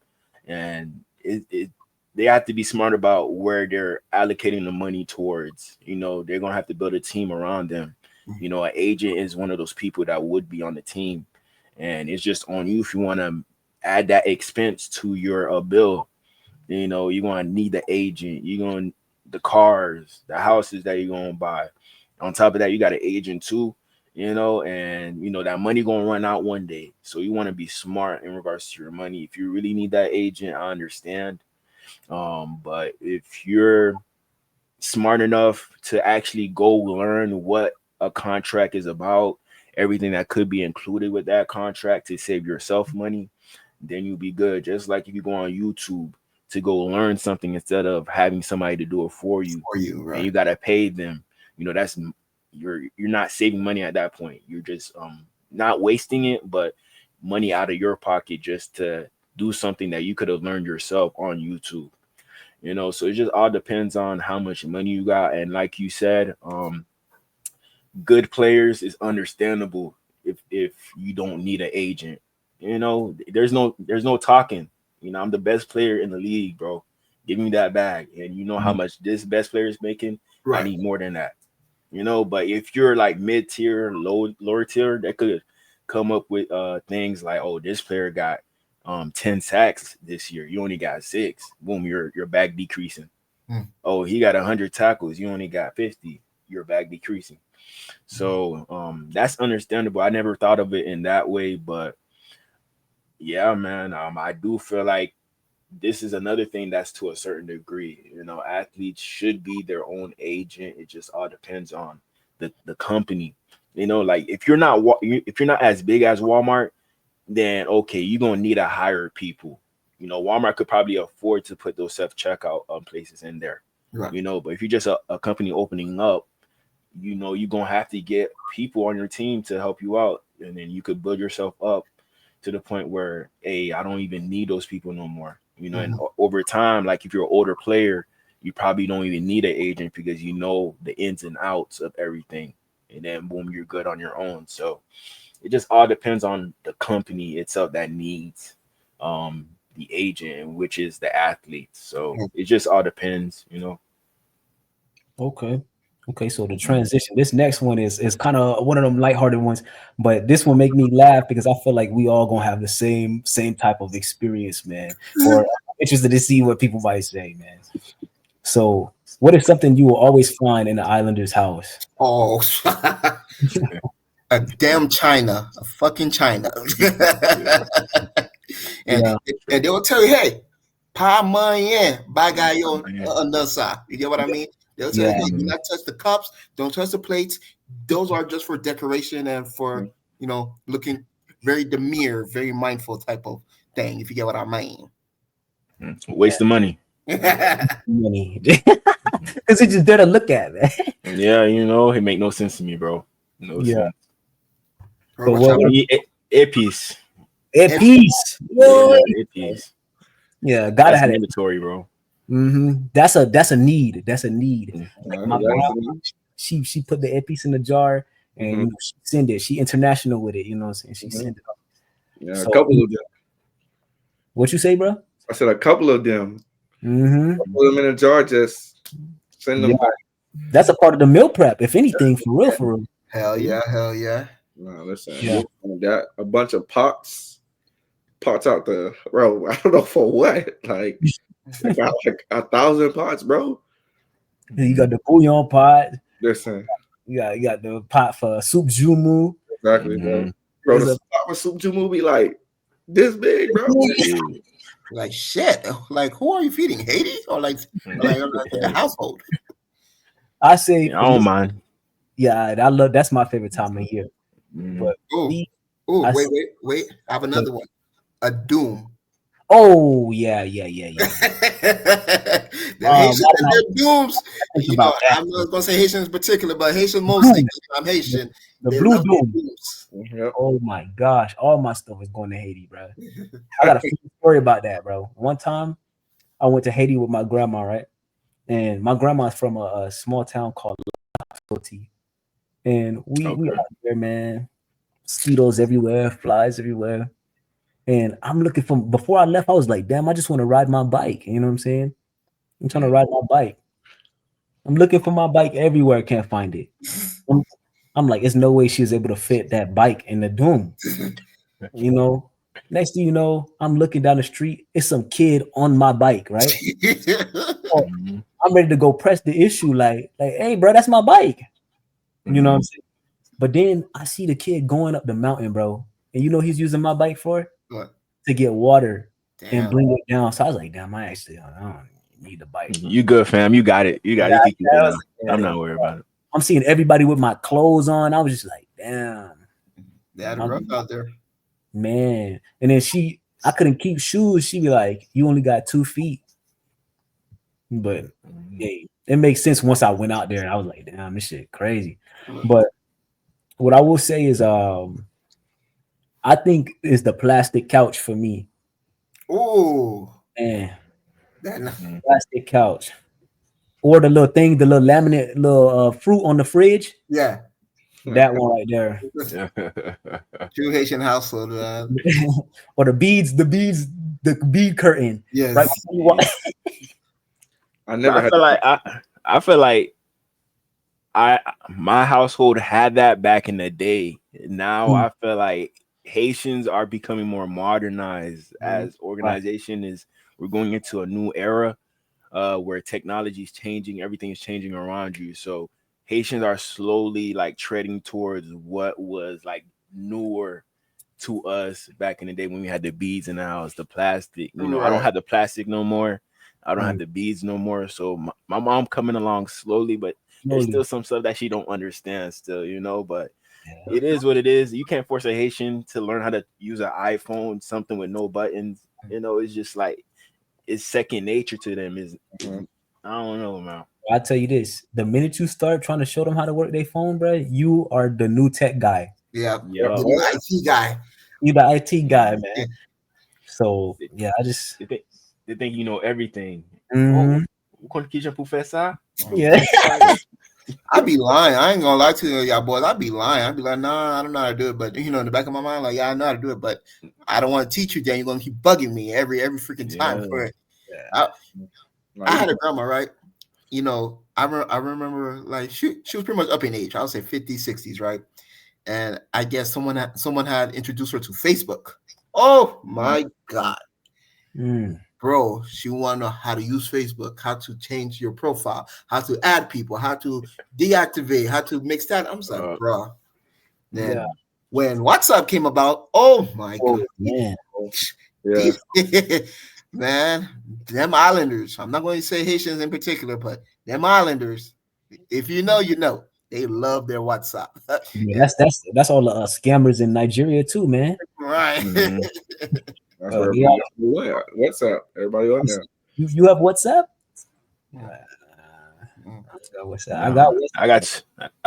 and they have to be smart about where they're allocating the money towards. They're gonna have to build a team around them. An agent is one of those people that would be on the team, and it's just on you if you want to add that expense to your bill. You're gonna need the agent. You're gonna the cars, the houses that you're gonna buy. On top of that, you got an agent too, and that money gonna run out one day. So you want to be smart in regards to your money. If you really need that agent, I understand. But if you're smart enough to actually go learn what a contract is about, everything that could be included with that contract to save yourself money, then you'll be good. Just like if you go on YouTube to go learn something instead of having somebody to do it for you, right. And you gotta pay them. That's you're not saving money at that point. You're just not wasting it, but money out of your pocket just to do something that you could have learned yourself on YouTube. So it just all depends on how much money you got. And like you said, good players is understandable if you don't need an agent. You know, there's no talking. You know, I'm the best player in the league, bro. Give me that bag. And you know how much this best player is making. I need more than that. You know, but if you're like mid tier, lower tier, that could come up with things like, oh, this player got 10 sacks this year. You only got 6. Boom, your bag decreasing. Oh, he got 100 tackles. You only got 50. Your bag decreasing. So that's understandable. I never thought of it in that way, but yeah, man, I do feel like this is another thing that's to a certain degree. You know, athletes should be their own agent. It just all depends on the company. You know, like if you're not as big as Walmart, then okay, you're gonna need to hire people. You know, Walmart could probably afford to put those self-checkout places in there. Right. You know, but if you're just a company opening up, you know, you're gonna have to get people on your team to help you out, and then you could build yourself up to the point where, hey, I don't even need those people no more. You know, and over time, like if you're an older player, you probably don't even need an agent because you know the ins and outs of everything. And then boom, you're good on your own. So it just all depends on the company itself that needs the agent, which is the athlete. So it just all depends, you know. Okay, so the transition. This next one is kind of one of them lighthearted ones, but this one make me laugh because I feel like we all gonna have the same type of experience, man. Or I'm interested to see what people might say, man. So, what is something you will always find in the Islanders' house? Oh, a damn China, a fucking China, and they will tell you, hey, pa money, bagay on the side. You get what I mean? They'll tell you, hey, do not touch the cups, don't touch the plates. Those are just for decoration and for, you know, looking very demure, very mindful type of thing, if you get what I mean. Waste of money. Money. Because it's just there to look at, man. Yeah, you know, it make no sense to me, bro. No sense. But earpiece. Earpiece. Earpiece. Yeah, gotta have mandatory, bro. That's a need. That's a need. Like my grandma, she put the earpiece in the jar and you know, she send it. She international with it. You know what I'm saying? She send it up. Yeah, so, a couple of them. What you say, bro? I said a couple of them. Put them in a jar, just send them back. That's a part of the meal prep, if anything, for real. Hell yeah. No, listen, that a bunch of pots out the bro. I don't know for what. Like, I got like 1,000 pots, bro. You got the bouillon pot. Listen, you got the pot for soup jumu. Exactly, bro. Bro, the pot for soup jumu be like this big, bro. Like shit. Like who are you feeding? Haiti or like a household? I say I don't mind. Yeah, I love that's my favorite time of year. But wait. I have another one. A doom. Oh yeah. The dooms. You know, I'm not gonna say Haitians in particular, but Haitian mostly. I'm Haitian. The blue dooms. Oh my gosh, all my stuff is going to Haiti, bro. I got a story about that, bro. One time, I went to Haiti with my grandma, right? And my grandma's from a small town called Soti. And we out there, man. Mosquitoes everywhere, flies everywhere. And I'm looking for, before I left, I was like, damn, I just want to ride my bike. You know what I'm saying? I'm trying to ride my bike. I'm looking for my bike everywhere. Can't find it. I'm like, there's no way she was able to fit that bike in the doom. You know, next thing you know, I'm looking down the street. It's some kid on my bike, right? So I'm ready to go press the issue. Like, hey, bro, that's my bike. You know what I'm saying? But then I see the kid going up the mountain, bro. And you know he's using my bike for? What? To get water and bring it down. So I was like, damn, I don't need the bike. You good, fam. You got it. You got it. I'm not worried about it. I'm seeing everybody with my clothes on. I was just like, damn. They had a rough out there. Man. And then I couldn't keep shoes. She be like, you only got 2 feet. But hey, it makes sense once I went out there and I was like, damn, this shit crazy. But what I will say is I think it's the plastic couch for me. Oh, man. Plastic couch. Or the little thing, the little laminate, little fruit on the fridge. Yeah. That one right there. True Haitian household, man. Or the bead curtain. Yes. Right before you walk. I never had. I feel like my household had that back in the day. Now I feel like Haitians are becoming more modernized as organization is. We're going into a new era where technology is changing, everything is changing around you. So Haitians are slowly like treading towards what was like newer to us back in the day when we had the beads in the house, the plastic. You know, I don't have the plastic no more. I don't have the beads no more. So my mom coming along slowly, but there's still some stuff that she don't understand still, you know, but it is what it is. You can't force a Haitian to learn how to use an iPhone, something with no buttons. You know, it's just like it's second nature to them. I don't know, man. I'll tell you this: the minute you start trying to show them how to work their phone, bro, you are the new tech guy. Yeah, Yeah. the new IT guy. You the IT guy, man. So yeah, I just they think you know everything. Mhm. Yeah. I be lying. I ain't gonna lie to y'all boys. I be lying. I be like, nah, I don't know how to do it. But you know, in the back of my mind, like, yeah, I know how to do it, but I don't want to teach you. Then you're gonna keep bugging me every freaking time for it. I had a grandma, right? You know, I remember like she was pretty much up in age. I would say 50s, 60s, right? And I guess someone had introduced her to Facebook. Oh my God. Bro, she want to know how to use Facebook, how to change your profile, how to add people, how to deactivate, how to mix that. I'm just like, bro. Then when WhatsApp came about, oh my God, man. Man, them islanders. I'm not going to say Haitians in particular, but them islanders. If you know, you know. They love their WhatsApp. Yeah, that's all the scammers in Nigeria too, man. Right. That's where WhatsApp. Everybody on there. You have WhatsApp? I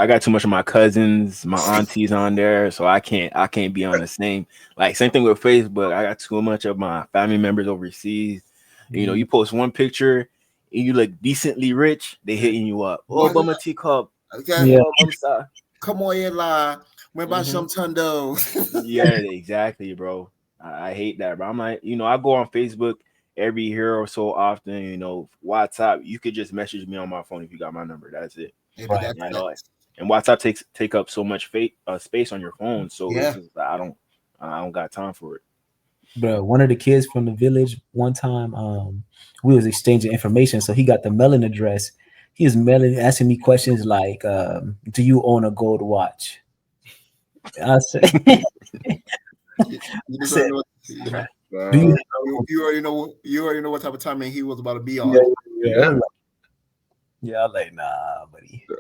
got too much of my cousins, my aunties on there, so I can't be on the same thing with Facebook. I got too much of my family members overseas. You know, you post one picture and you look decently rich, they hitting you up. Oh, Bama teacup. Okay. Come on, Ella. Yeah, exactly, bro. I hate that, bro. I'm like, you know, I go on Facebook every year or so often, you know, WhatsApp, you could just message me on my phone if you got my number. That's it. Right. You know, and WhatsApp take up so much space on your phone. So it's just, I don't got time for it. Bro, one of the kids from the village, one time, we was exchanging information. So he got the mailing address. He was asking me questions like, do you own a gold watch? I said, you already know what type of timing he was about to be on. Yeah, I'm like, nah, buddy. Hey,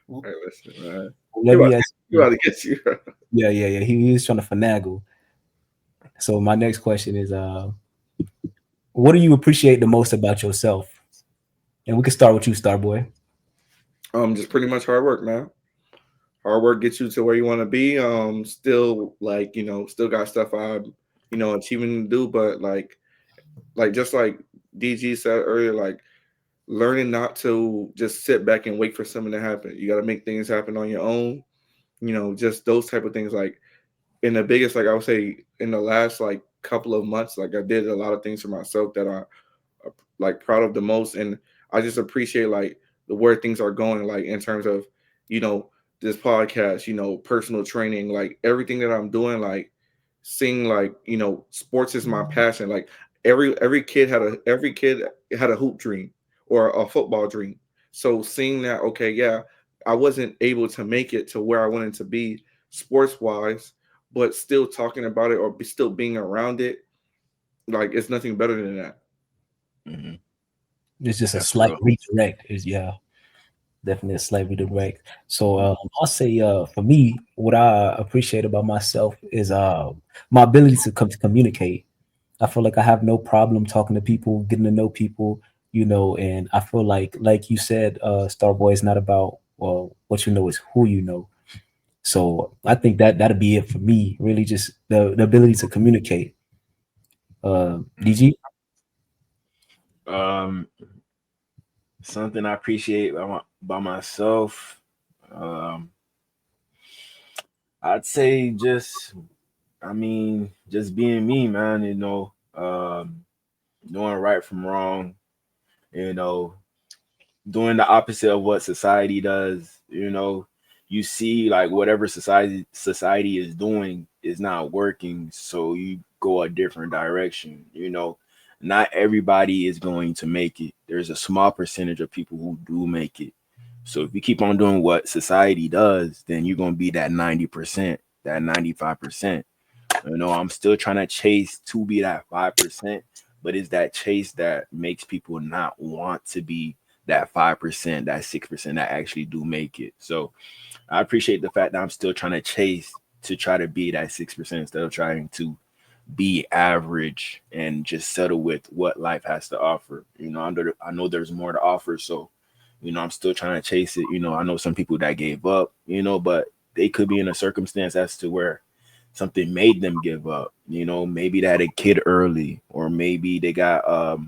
listen, man. He about to get you. Yeah. He was trying to finagle. So my next question is, what do you appreciate the most about yourself? And we can start with you, Starboy. Just pretty much hard work, man. Hard work gets you to where you want to be. Still like, you know, still got stuff I'm, you know, achieving to do, but like just like DG said earlier, like learning not to just sit back and wait for something to happen. You got to make things happen on your own. You know, just those type of things. Like in the biggest, like I would say in the last like couple of months, like I did a lot of things for myself that I'm like proud of the most. And I just appreciate like where things are going, like in terms of, you know, this podcast, you know, personal training, like everything that I'm doing, like seeing like, you know, sports is my passion. Like every kid had a hoop dream or a football dream. So seeing that, okay, yeah, I wasn't able to make it to where I wanted to be sports wise, but still talking about it or still being around it, like it's nothing better than that. Mm-hmm. It's just a slight redirect. Definitely a slight redirect. So I'll say for me, what I appreciate about myself is my ability to communicate. I feel like I have no problem talking to people, getting to know people, you know, and I feel like you said, Starboy, is not about what you know, is who you know. So I think that'll be it for me. Really, just the ability to communicate. DG. Something I appreciate by myself. I'd say just being me, man, knowing right from wrong, you know, doing the opposite of what society does. You see like whatever society is doing is not working, so you go a different direction. Not everybody is going to make it. There's a small percentage of people who do make it. So if you keep on doing what society does, then you're going to be that 90%, that 95%. I'm still trying to chase to be that 5%, but it's that chase that makes people not want to be that 5%, that 6% that actually do make it. So I appreciate the fact that I'm still trying to chase to try to be that 6% instead of trying to be average and just settle with what life has to offer. I know there's more to offer, so I'm still trying to chase it. I know some people that gave up, but they could be in a circumstance as to where something made them give up. Maybe they had a kid early, or maybe they got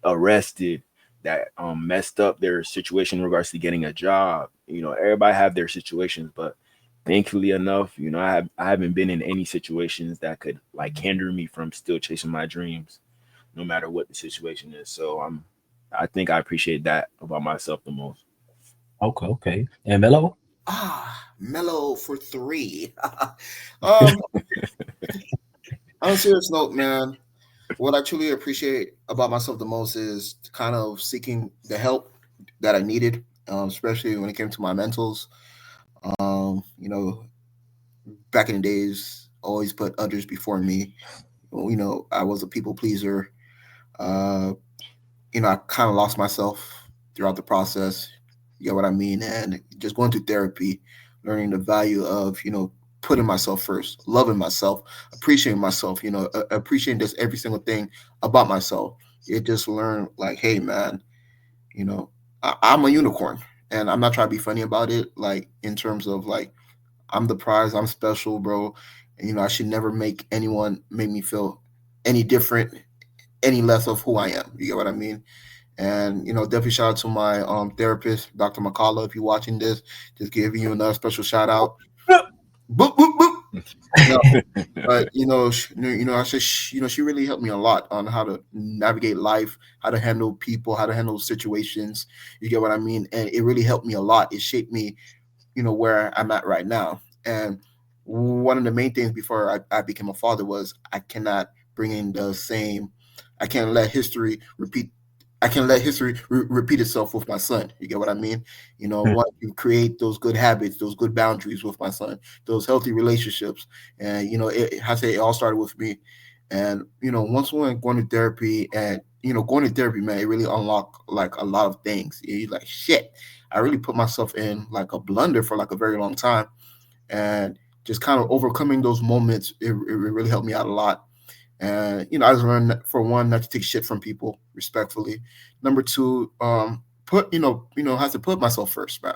arrested that messed up their situation in regards to getting a job. Everybody have their situations, but thankfully enough, I haven't been in any situations that could like hinder me from still chasing my dreams, no matter what the situation is. So I think I appreciate that about myself the most. Okay. And Melo? Mellow for 3. On a serious note, man, what I truly appreciate about myself the most is kind of seeking the help that I needed, especially when it came to my mentals. You know, back in the days, always put others before me. I was a people pleaser. Uh, I kind of lost myself throughout the process. You know what I mean? And just going through therapy, learning the value of, putting myself first, loving myself, appreciating myself, appreciating just every single thing about myself. It just learned like, hey, man, I'm a unicorn, and I'm not trying to be funny about it. Like in terms of like, I'm the prize, I'm special, bro. And, I should never make anyone make me feel any different, any less of who I am. You get what I mean? And definitely shout out to my therapist, Dr. McCullough. If you're watching this, just giving you another special shout out. Boop, boop, boop. No, but I said, she really helped me a lot on how to navigate life, how to handle people, how to handle situations. You get what I mean? And it really helped me a lot. It shaped me, where I'm at right now. And one of the main things before I became a father was I cannot bring in the same. I can't let history repeat. I can let history repeat itself with my son. You get what I mean? Want to create those good habits, those good boundaries with my son, those healthy relationships. And, I say it all started with me. And, once we went going to therapy and, going to therapy, man, it really unlocked like a lot of things. You're like, shit, I really put myself in like a blunder for like a very long time. And just kind of overcoming those moments, it really helped me out a lot. And I just learned for one not to take shit from people respectfully. Number two, have to put myself first, man.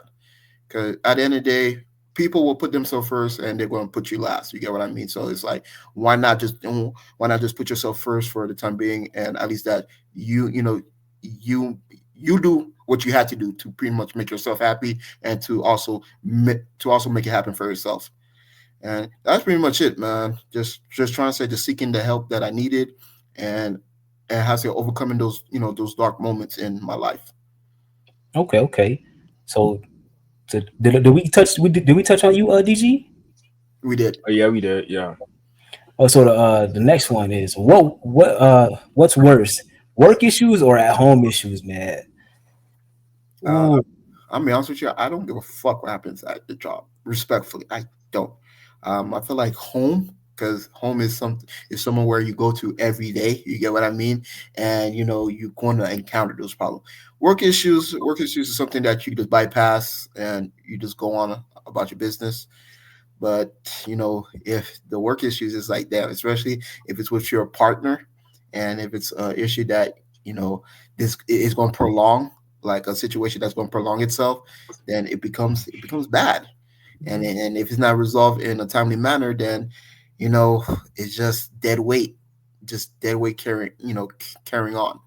Because at the end of the day, people will put themselves first, and they're going to put you last. You get what I mean? So it's like, why not just put yourself first for the time being, and at least that you do what you had to do to pretty much make yourself happy, and to also make it happen for yourself. And that's pretty much it, man. Just trying to say, just seeking the help that I needed, and how to overcoming those those dark moments in my life. Okay. So, did we touch? Did we touch on you, DG? We did. Oh, yeah, we did. Yeah. Oh, so the next one is what's worse, work issues or at home issues, man? Uh, Ooh, I'll be honest with you. I don't give a fuck what happens at the job. Respectfully, I don't. I feel like home, because home is somewhere where you go to every day. You get what I mean? And you're going to encounter those problems. Work issues is something that you just bypass and you just go on about your business. But if the work issues is like that, especially if it's with your partner, and if it's an issue that this is going to prolong, like a situation that's going to prolong itself, then it becomes bad. And if it's not resolved in a timely manner, then it's just dead weight carrying on.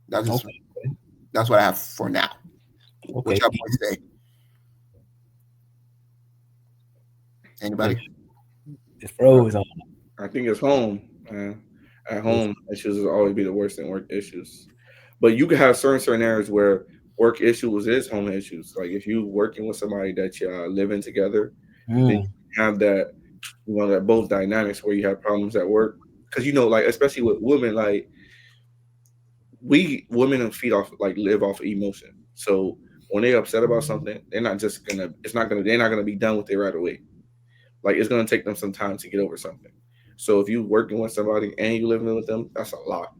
That's just okay, that's what I have for now. What okay. y'all boys say? Anybody? It froze on. I think it's home, man. At home, issues will always be the worst than work issues. But you can have certain areas where work issues is home issues. Like if you working with somebody that you living together, then Mm, you have that, that both dynamics where you have problems at work. Because like especially with women, like we women feed off live off of emotion. So when they're upset about something, they're not just gonna. It's not gonna. They're not gonna be done with it right away. Like it's gonna take them some time to get over something. So if you working with somebody and you living with them, that's a lot.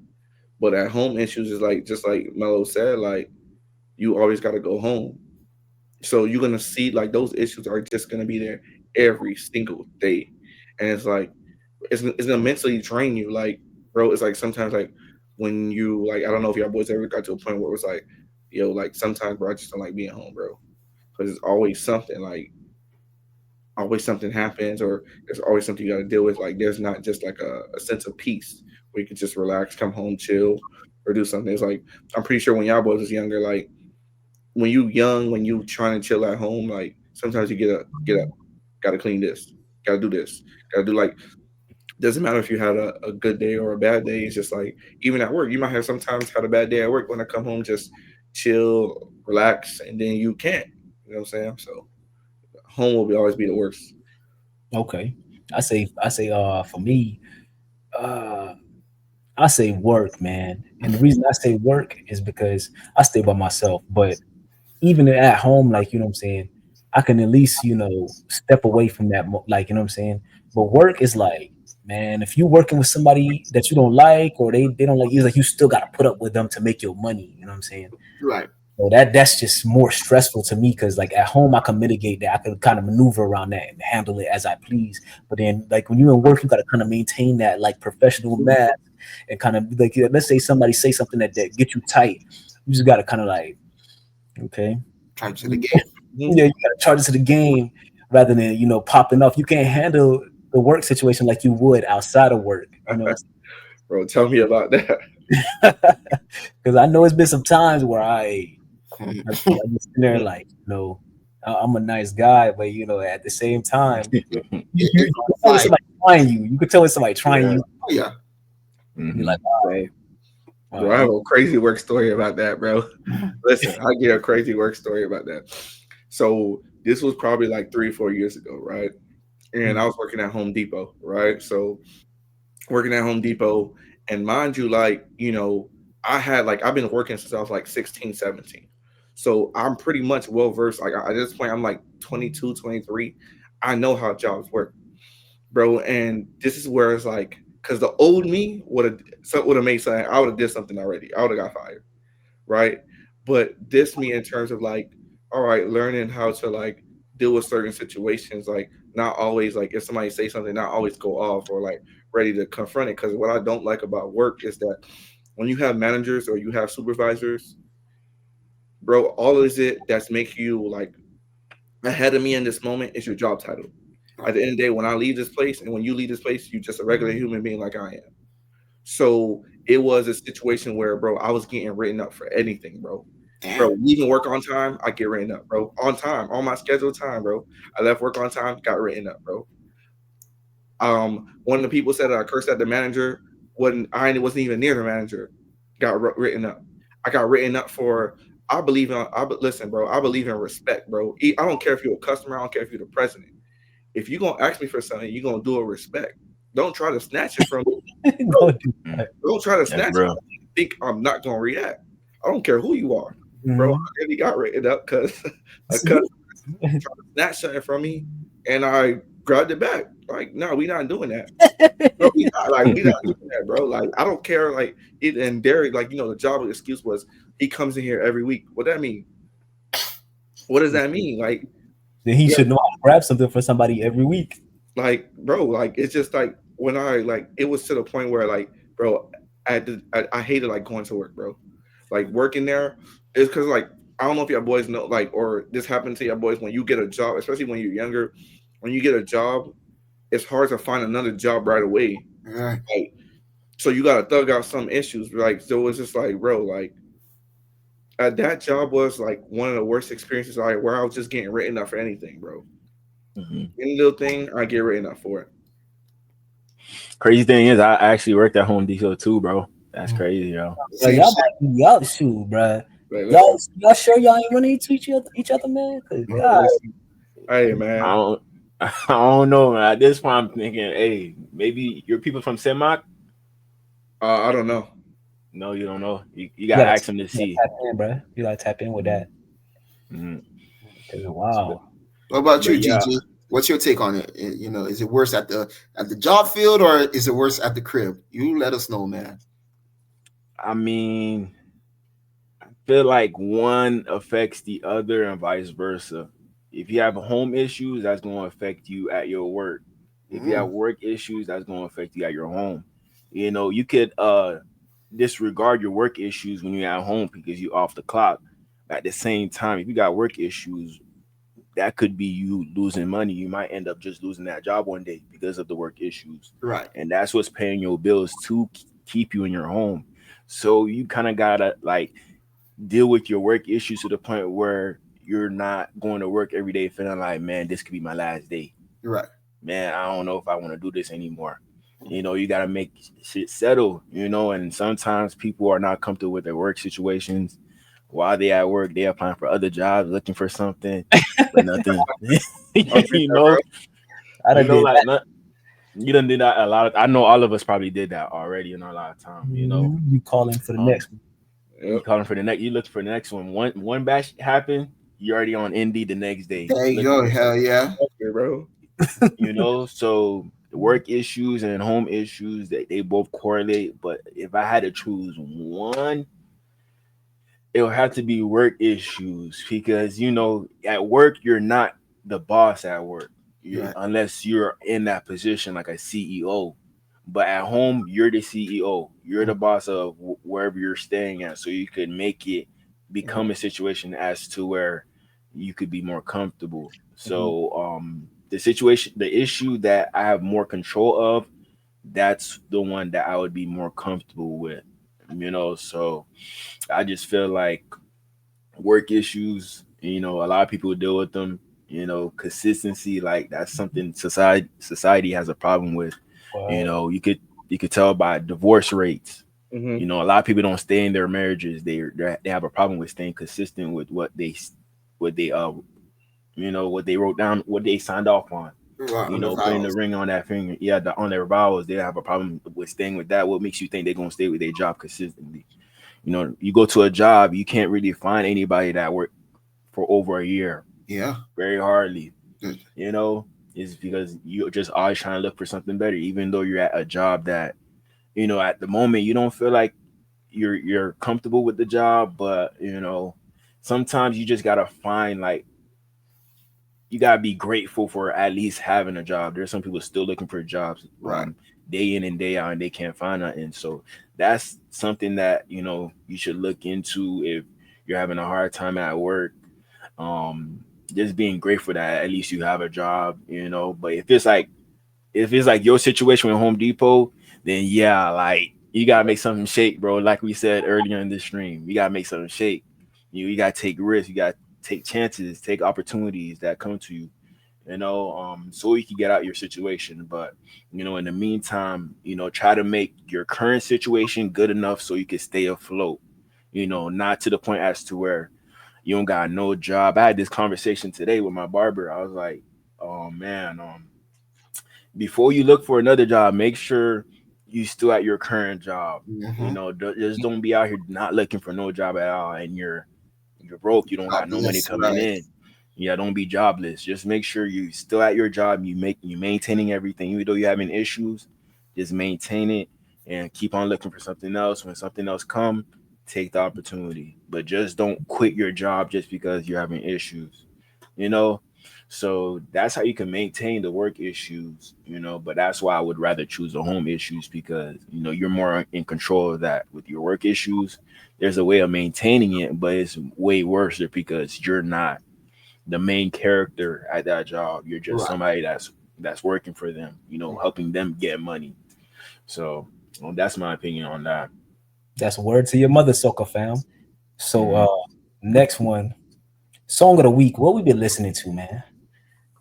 But at home issues is like just like Mello said, like you always got to go home. So you're gonna see like those issues are just gonna be there every single day, and it's like it's gonna mentally drain you. Like, bro, it's like sometimes like when you like I don't know if y'all boys ever got to a point where it was like, yo, like sometimes bro, I just don't like being home, bro, because it's always something like always something happens or there's always something you got to deal with. Like there's not just like a sense of peace where you can just relax, come home, chill, or do something. It's like I'm pretty sure when y'all boys was younger, like when you young, when you trying to chill at home, like sometimes you get up, gotta clean this, gotta do this, gotta do like doesn't matter if you had a good day or a bad day. It's just like even at work, you might have sometimes had a bad day at work. When I come home, just chill, relax, and then you can't. You know what I'm saying? So home will always be the worst. okay. I say for me, uh I say work, man. And the reason I say work is because I stay by myself. But even at home, like, you know what I'm saying, I can at least, step away from that, like, you know what I'm saying. But work is like, man, if you're working with somebody that you don't like or they don't like you, like you still got to put up with them to make your money. You know what I'm saying? Right. So that's just more stressful to me because like at home I can mitigate that. I can kind of maneuver around that and handle it as I please. But then like when you're in work, you got to kind of maintain that like professional math and kind of like let's say somebody say something that get you tight. You just got to kind of like okay, Time to the game. yeah, you got to charge it to the game rather than popping off. You can't handle the work situation like you would outside of work. Bro, tell me about that. Because I know it's been some times where I'm just sitting there like, I'm a nice guy, but at the same time, you can tell when Like, somebody trying you. You could tell when somebody trying Yeah. you. oh yeah. You're like, Bro, I have a crazy work story about that, bro. Listen, I get a crazy work story about that. So this was probably like 3 or 4 years ago, right? And I was working at Home Depot, right? So working at Home Depot, and mind you, like, I've been working since I was like 16, 17. So I'm pretty much well versed. Like at this point, I'm like 22, 23. I know how jobs work, bro. And this is where it's like, because the old me would have made something. I would have did something already. I would have got fired, right? But this me in terms of like, all right, learning how to like deal with certain situations, like not always like if somebody say something, not always go off or like ready to confront it. Because what I don't like about work is that when you have managers or you have supervisors, bro, all is it that's make you like ahead of me in this moment is your job title. At the end of the day, when I leave this place and when you leave this place, you're just a regular human being like I am. So it was a situation where, bro, I was getting written up for anything, bro. Bro, Damn. leaving work on time, I get written up, bro. On time, on my scheduled time, bro. I left work on time, got written up, bro. One of the people said that I cursed at the manager when I wasn't even near the manager. Got written up. I got written up for. I believe in. Listen, bro. I believe in respect, bro. I don't care if you're a customer. I don't care if you're the president. If you're gonna ask me for something, you're gonna do it with respect. Don't try to snatch it from me. Don't do that. Don't try to Yeah, snatch it bro. from me. Think I'm not gonna react. I don't care who you are, bro. I Mhm. really got written up because a customer tried to snatch something from me, and I grabbed it back. Like, no, we not doing that. Bro, we not doing that, bro. Like, I don't care. Like, it and Derek, like, the job excuse was he comes in here every week. What that mean? What does that mean? Like, Then he yeah, should know how to grab something for somebody every week. like, bro, like it's just like when I like it was to the point where like, bro, I hated like going to work, bro. Like working there is because like I don't know if y'all boys know like or this happened to y'all boys when you get a job, especially when you're younger. When you get a job, it's hard to find another job right away. Yeah. Like, so you gotta thug out some issues. Like, so it's just like, bro, like that job was like one of the worst experiences where I was just getting written up for anything, bro. Any little thing, I get rated at 4. Crazy thing is, I actually worked at Home Depot too, bro. That's crazy, yo. So Same y'all shit. might be y'all shoot, bro. Like, Y'all sure y'all ain't running into each other, man? 'Cause, God, listen. Hey man, I don't know, man. At this point, I'm thinking, hey, maybe you're people from Semak. I don't know. No, you don't know. You gotta ask them to see. tap in, bro. You gotta tap in with that. Mhm. Wow. What about But you, yeah, DG? What's your take on it? You know, is it worse at the job field or is it worse at the crib? You let us know, man. I mean, I feel like one affects the other and vice versa. If you have home issues, that's going to affect you at your work. If you have work issues, that's going to affect you at your home. You know, you could disregard your work issues when you're at home because you're off the clock. At the same time, if you got work issues, that could be you losing money. You might end up just losing that job one day because of the work issues. Right. And that's what's paying your bills to keep you in your home. So you kind of gotta like deal with your work issues to the point where you're not going to work every day feeling like, man, this could be my last day. Right. Man, I don't know if I want to do this anymore. You know, you got to make shit settle, you know, and sometimes people are not comfortable with their work situations. While they at work, they applying for other jobs, looking for something, but nothing. you know, I done did like not, you done did that a lot. I know all of us probably did that already in our lifetime. You know, You calling for the next one. you Yep. calling for the next. You look for the next one. One batch happened. You already on Indeed the next day. There you looking go. for Hell yeah. Okay, bro. you know, so work issues and home issues they both correlate. But if I had to choose one, it would have to be work issues because you know at work you're not the boss at work Right. unless you're in that position like a CEO. But at home you're the CEO. You're the boss of wherever you're staying at, so you could make it become a situation as to where you could be more comfortable. So the situation, the issue that I have more control of, that's the one that I would be more comfortable with. You know, so I just feel like work issues, you know, a lot of people deal with them. You know, consistency, like that's something society has a problem with. You know, you could tell by divorce rates. You know, a lot of people don't stay in their marriages. They have a problem with staying consistent with what they you know what they wrote down, what they signed off on. Right. You On the know, putting the vows. ring on that finger, yeah, on their vows, they have a problem with staying with that. What makes you think they're gonna stay with their job consistently? You know, you go to a job, you can't really find anybody that worked for over a year. Yeah. Very hardly. Good. You know, it's because you're just always trying to look for something better, even though you're at a job that, you know, at the moment you don't feel like you're comfortable with the job, but you know, sometimes you just gotta find like you gotta be grateful for at least having a job. There's some people still looking for jobs, Right. day in and day out, and they can't find nothing. So that's something that you know you should look into if you're having a hard time at work. Um, just being grateful that at least you have a job, you know. But if it's like your situation with Home Depot, then yeah, like you gotta make something shake, bro. Like we said earlier in this stream, you gotta make something shake. You gotta take risks, you gotta take chances, take opportunities that come to you, you know, so you can get out your situation. But you know, in the meantime, you know, try to make your current situation good enough so you can stay afloat. You know, not to the point as to where you don't got no job. I had this conversation today with my barber. I was like, oh man, before you look for another job, make sure you still at your current job. You know, just don't be out here not looking for no job at all, and you're broke. You don't got no money Jobless, coming right. in. Yeah, don't be jobless. Just make sure you still at your job. You maintaining everything, even though you're having issues. Just maintain it and keep on looking for something else. When something else come, take the opportunity. But just don't quit your job just because you're having issues. You know, so that's how you can maintain the work issues, you know, but that's why I would rather choose the home issues because, you know, you're more in control of that. With your work issues, there's a way of maintaining it, but it's way worse because you're not the main character at that job. You're just Right. somebody that's working for them, you know, helping them get money. So that's my opinion on that. That's a word to your mother, Soca fam. So Mhm. next one, song of the week. What we been listening to, man?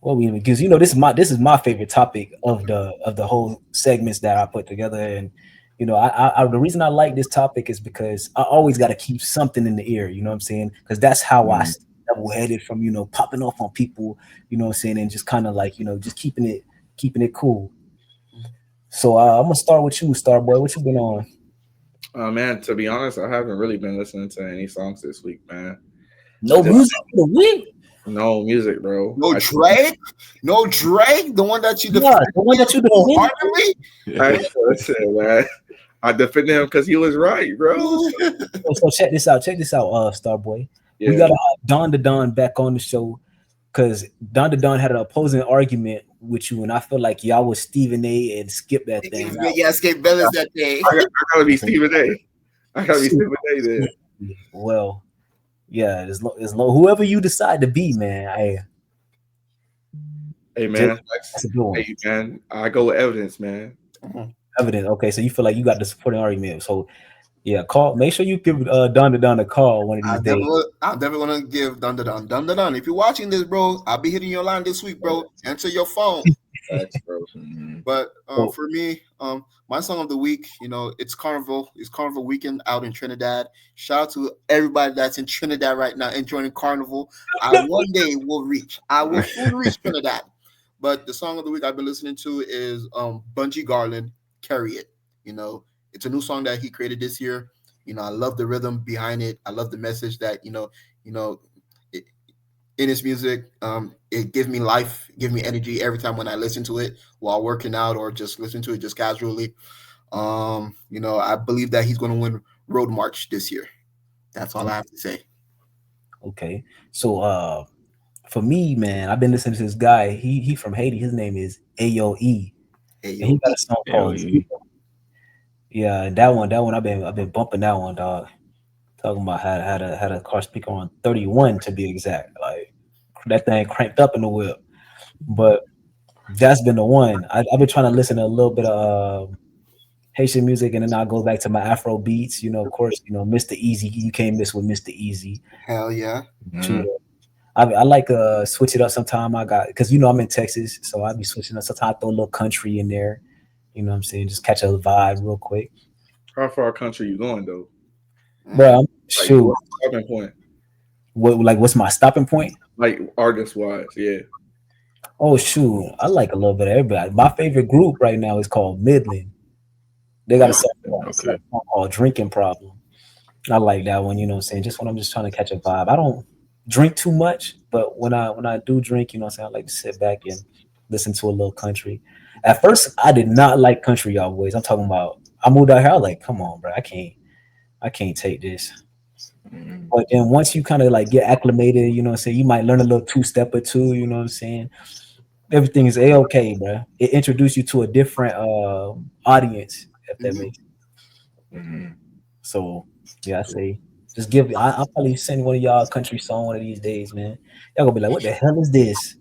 Well, because this is my favorite topic of the whole segments that I put together, and the reason I like this topic is because I always got to keep something in the ear. You know what I'm saying? Because that's how I stay level-headed from popping off on people. You know what I'm saying? And just kind of like just keeping it cool. So I'm gonna start with you, Starboy. What you been on? Man, to be honest, I haven't really been listening to any songs this week, man. No music for the week. No music, bro. No Drake, the one that you Yeah, the one that you defended. Listen, man. I defended him because he was right, bro. So check this out, Starboy. Yeah. We got Don the Don back on the show because Don the Don had an opposing argument with you, and I feel like y'all was Stephen A. and Skip that thing. Yeah, Skip Bayless that day. I gotta be Stephen A. I gotta be Stephen A. Then. Well, yeah, as low whoever you decide to be, man. Hey man, that's a good one. Hey man, I go with evidence, man. Evidence. Okay, so you feel like you got the supporting argument. So yeah, make sure you give Don the Don a call one of these days. I'm definitely gonna give Don the Don. If you're watching this, bro, I'll be hitting your line this week, bro. Answer your phone. Thanks, bro. But for me, my song of the week, it's Carnival. It's Carnival weekend out in Trinidad. Shout out to everybody that's in Trinidad right now enjoying Carnival. One day will reach. I will fully reach Trinidad. But the song of the week I've been listening to is Bungie Garland, Carry It. It's a new song that he created this year. I love the rhythm behind it. I love the message that in his music. It gives me life, gives me energy every time when I listen to it while working out or just listen to it just casually. I believe that he's going to win Road March this year. That's all I have to say. Okay, so for me, man, I've been listening to this guy. He from Haiti. His name is AOE. And he got a song called Yeah, and that one I've been bumping that one, dog. Talking about had a car speaker on 31 to be exact. Like that thing cranked up in the whip. But that's been the one. I've been trying to listen to a little bit of Haitian music, and then I'll go back to my Afro beats. Of course, Mr. Easy. You can't miss with Mr. Easy. Hell yeah. I like switch it up sometime. Because I'm in Texas, so I'll be switching up. Sometimes I throw a little country in there. You know what I'm saying? Just catch a vibe real quick. How far country you going though? Bro, shoot. Stopping point. What's my stopping point? Like artist wise, yeah. Oh shoot, I like a little bit of everybody. My favorite group right now is called Midland. They got a song called Drinking Problem. I like that one. You know what I'm saying? Just when I'm just trying to catch a vibe. I don't drink too much, but when I do drink, you know what I'm saying, I like to sit back and listen to a little country. At first, I did not like country, y'all boys. I'm talking about I moved out here. I was like, come on, bro, I can't take this. But then once you kind of like get acclimated, you know what I'm saying, you might learn a little two-step or two, you know what I'm saying? Everything is A-okay, bro. It introduced you to a different audience, if that makes sense. So yeah, I say just I'll probably send one of y'all a country song one of these days, man. Y'all gonna be like, what the hell is this?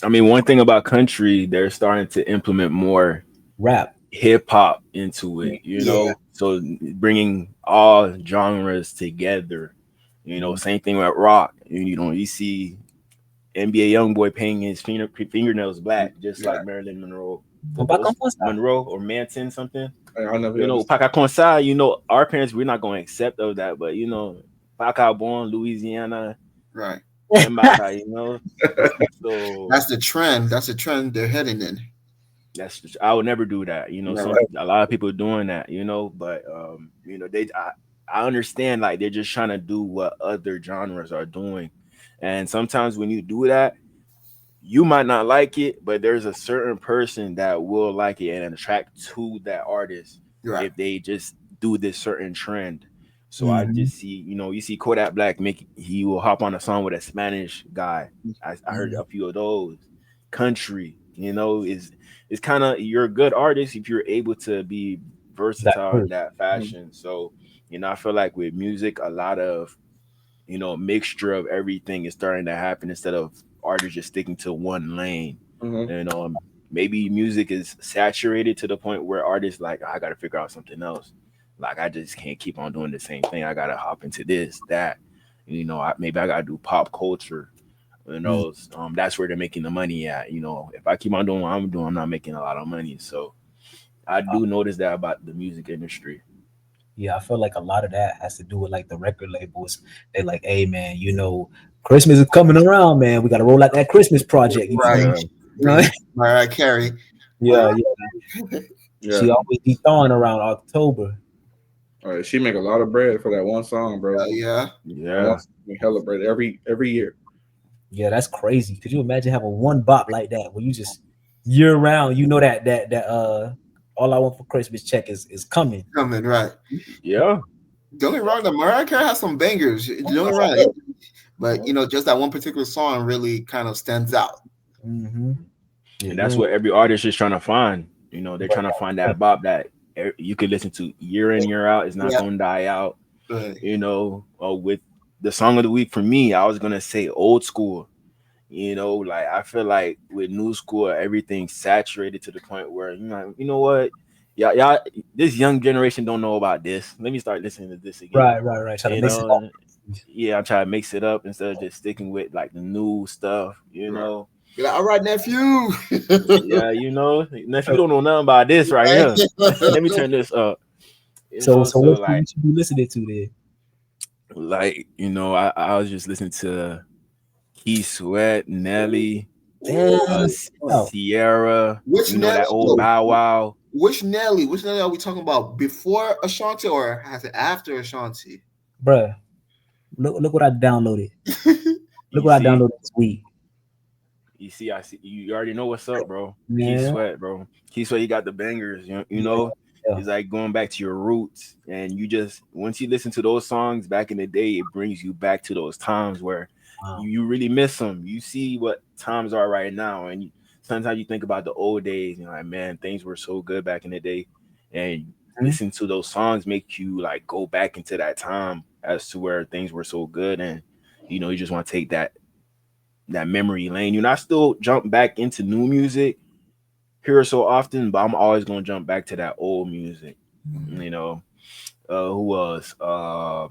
I mean, one thing about country, they're starting to implement more rap, hip hop into it, so bringing all genres together. Same thing with rock. You see NBA YoungBoy painting his fingernails black, just like Marilyn Monroe. Monroe or Manson, something. Paca Consai, our parents, we're not going to accept of that, but Paca born Louisiana, right? So that's the trend. That's the trend they're heading in. I would never do that. A lot of people are doing that. But I understand, like, they're just trying to do what other genres are doing, and sometimes when you do that, you might not like it, but there's a certain person that will like it and attract to that artist if they just do this certain trend. So I just see, you see Kodak Black he will hop on a song with a Spanish guy. I heard a few of those. Country, it's kind of, you're a good artist if you're able to be versatile in that fashion. So, I feel like with music, a lot of, mixture of everything is starting to happen instead of artists just sticking to one lane. And maybe music is saturated to the point where artists like, I got to figure out something else. Like, I just can't keep on doing the same thing. I got to hop into this, that, maybe I got to do pop culture. You know, that's where they're making the money at. You know, if I keep on doing what I'm doing, I'm not making a lot of money. So I do notice that about the music industry. Yeah, I feel like a lot of that has to do with like the record labels. They like, hey man, you know, Christmas is coming around, man. We got to roll out that Christmas project. You feel Right. me? Yeah, You know? Mariah Carey. Yeah, yeah. Yeah. She always be thawing around October. All right, she make a lot of bread for that one song, bro. Yeah. That one yeah. song make hella bread every year. Yeah, that's crazy. Could you imagine having one bop like that where you just year round, you know that all I want for Christmas check is coming. Coming right. Yeah. Don't get me wrong, the Mariah Carey has some bangers. Don't get me wrong, but you know, just that one particular song really kind of stands out. Mm-hmm. Yeah, And that's what every artist is trying to find. You know, they're trying to find that bop that you could listen to year in, year out. It's not Yeah. going to die out. Right. You know, with the song of the week for me, I was going to say old school. You know, like I feel like with new school, everything's saturated to the point where, you know what? Y'all, this young generation don't know about this. Let me start listening to this again. right. Try to You mix it up. know, yeah, I'm trying to mix it up instead of just sticking with like the new stuff, you Right. know. Be like, all right, nephew. Yeah, you know, if you don't know nothing about this right here, let me turn this up. You So know, what like, you should be listening to then? you know, I was just listening to Keith Sweat, Nelly, Damn. Sierra, Which you know, that Nelly, old though? Bow Wow. Which Nelly? Which Nelly are we talking about? Before Ashanti or has it after Ashanti? Bruh, look what I downloaded. Look You what I see? downloaded this week. I see. You already know what's up, bro. Keith Yeah. Sweat, bro. Keith Sweat, you got the bangers. You know, Yeah. it's like going back to your roots, and you just once you listen to those songs back in the day, it brings you back to those times where Wow. you really miss them. You see what times are right now, and sometimes you think about the old days, and like, man, things were so good back in the day, and listen to those songs make you like go back into that time as to where things were so good, and you know, you just want to take that memory lane. You know, I still jump back into new music here so often, but I'm always gonna jump back to that old music. You know, who was I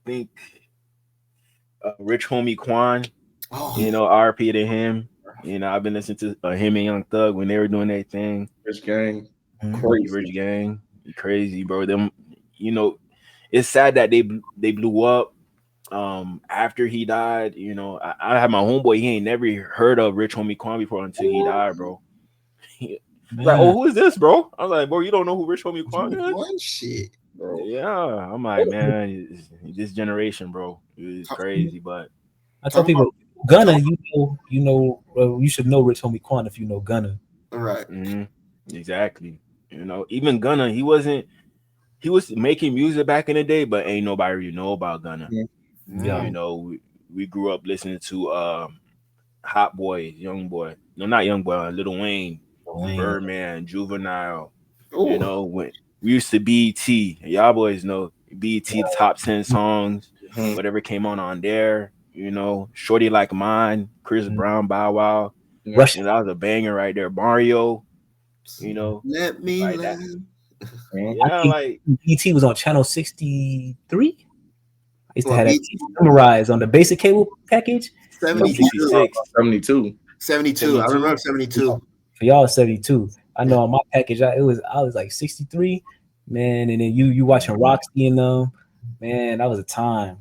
think Rich Homie Quan. Oh, You know, RP to him. You know, I've been listening to him and Young Thug when they were doing their thing. Rich Gang, Mhm. crazy. Rich Gang, crazy, bro. Them, you know, it's sad that they blew up after he died. You know, I had my homeboy, he ain't never heard of Rich Homie Quan before until he died, bro. He's like, oh, who is this, bro? I was like, bro, you don't know who Rich Homie Quan is? one shit. Bro. Yeah, I'm like, man, this generation, bro, is crazy. But I tell people, Gunna, you should know Rich Homie Quan if you know Gunna. All right. exactly, you know, even Gunna, he was making music back in the day, but ain't nobody really know about Gunna. Yeah. You know, we grew up listening to Hot Boy, Young Boy, no, not Young Boy, Lil Wayne, Birdman, Juvenile. Oh, You know, when we used to BT, y'all boys know BT, the top 10 songs, Mhm. whatever came on there. You know, Shorty Like Mine, Chris Brown, Bow Wow. Yeah. Rush. You know, that was a banger right there. Mario, you know, let me like let. that. Mhm. Yeah, like BT was on channel 63. I used to Well, have that BT memorized on the basic cable package. 72. 66. 72. 72. I remember 72. For y'all, 72. I know on my package, I was like 63, man. And then you watching Roxy and them, man. That was a time.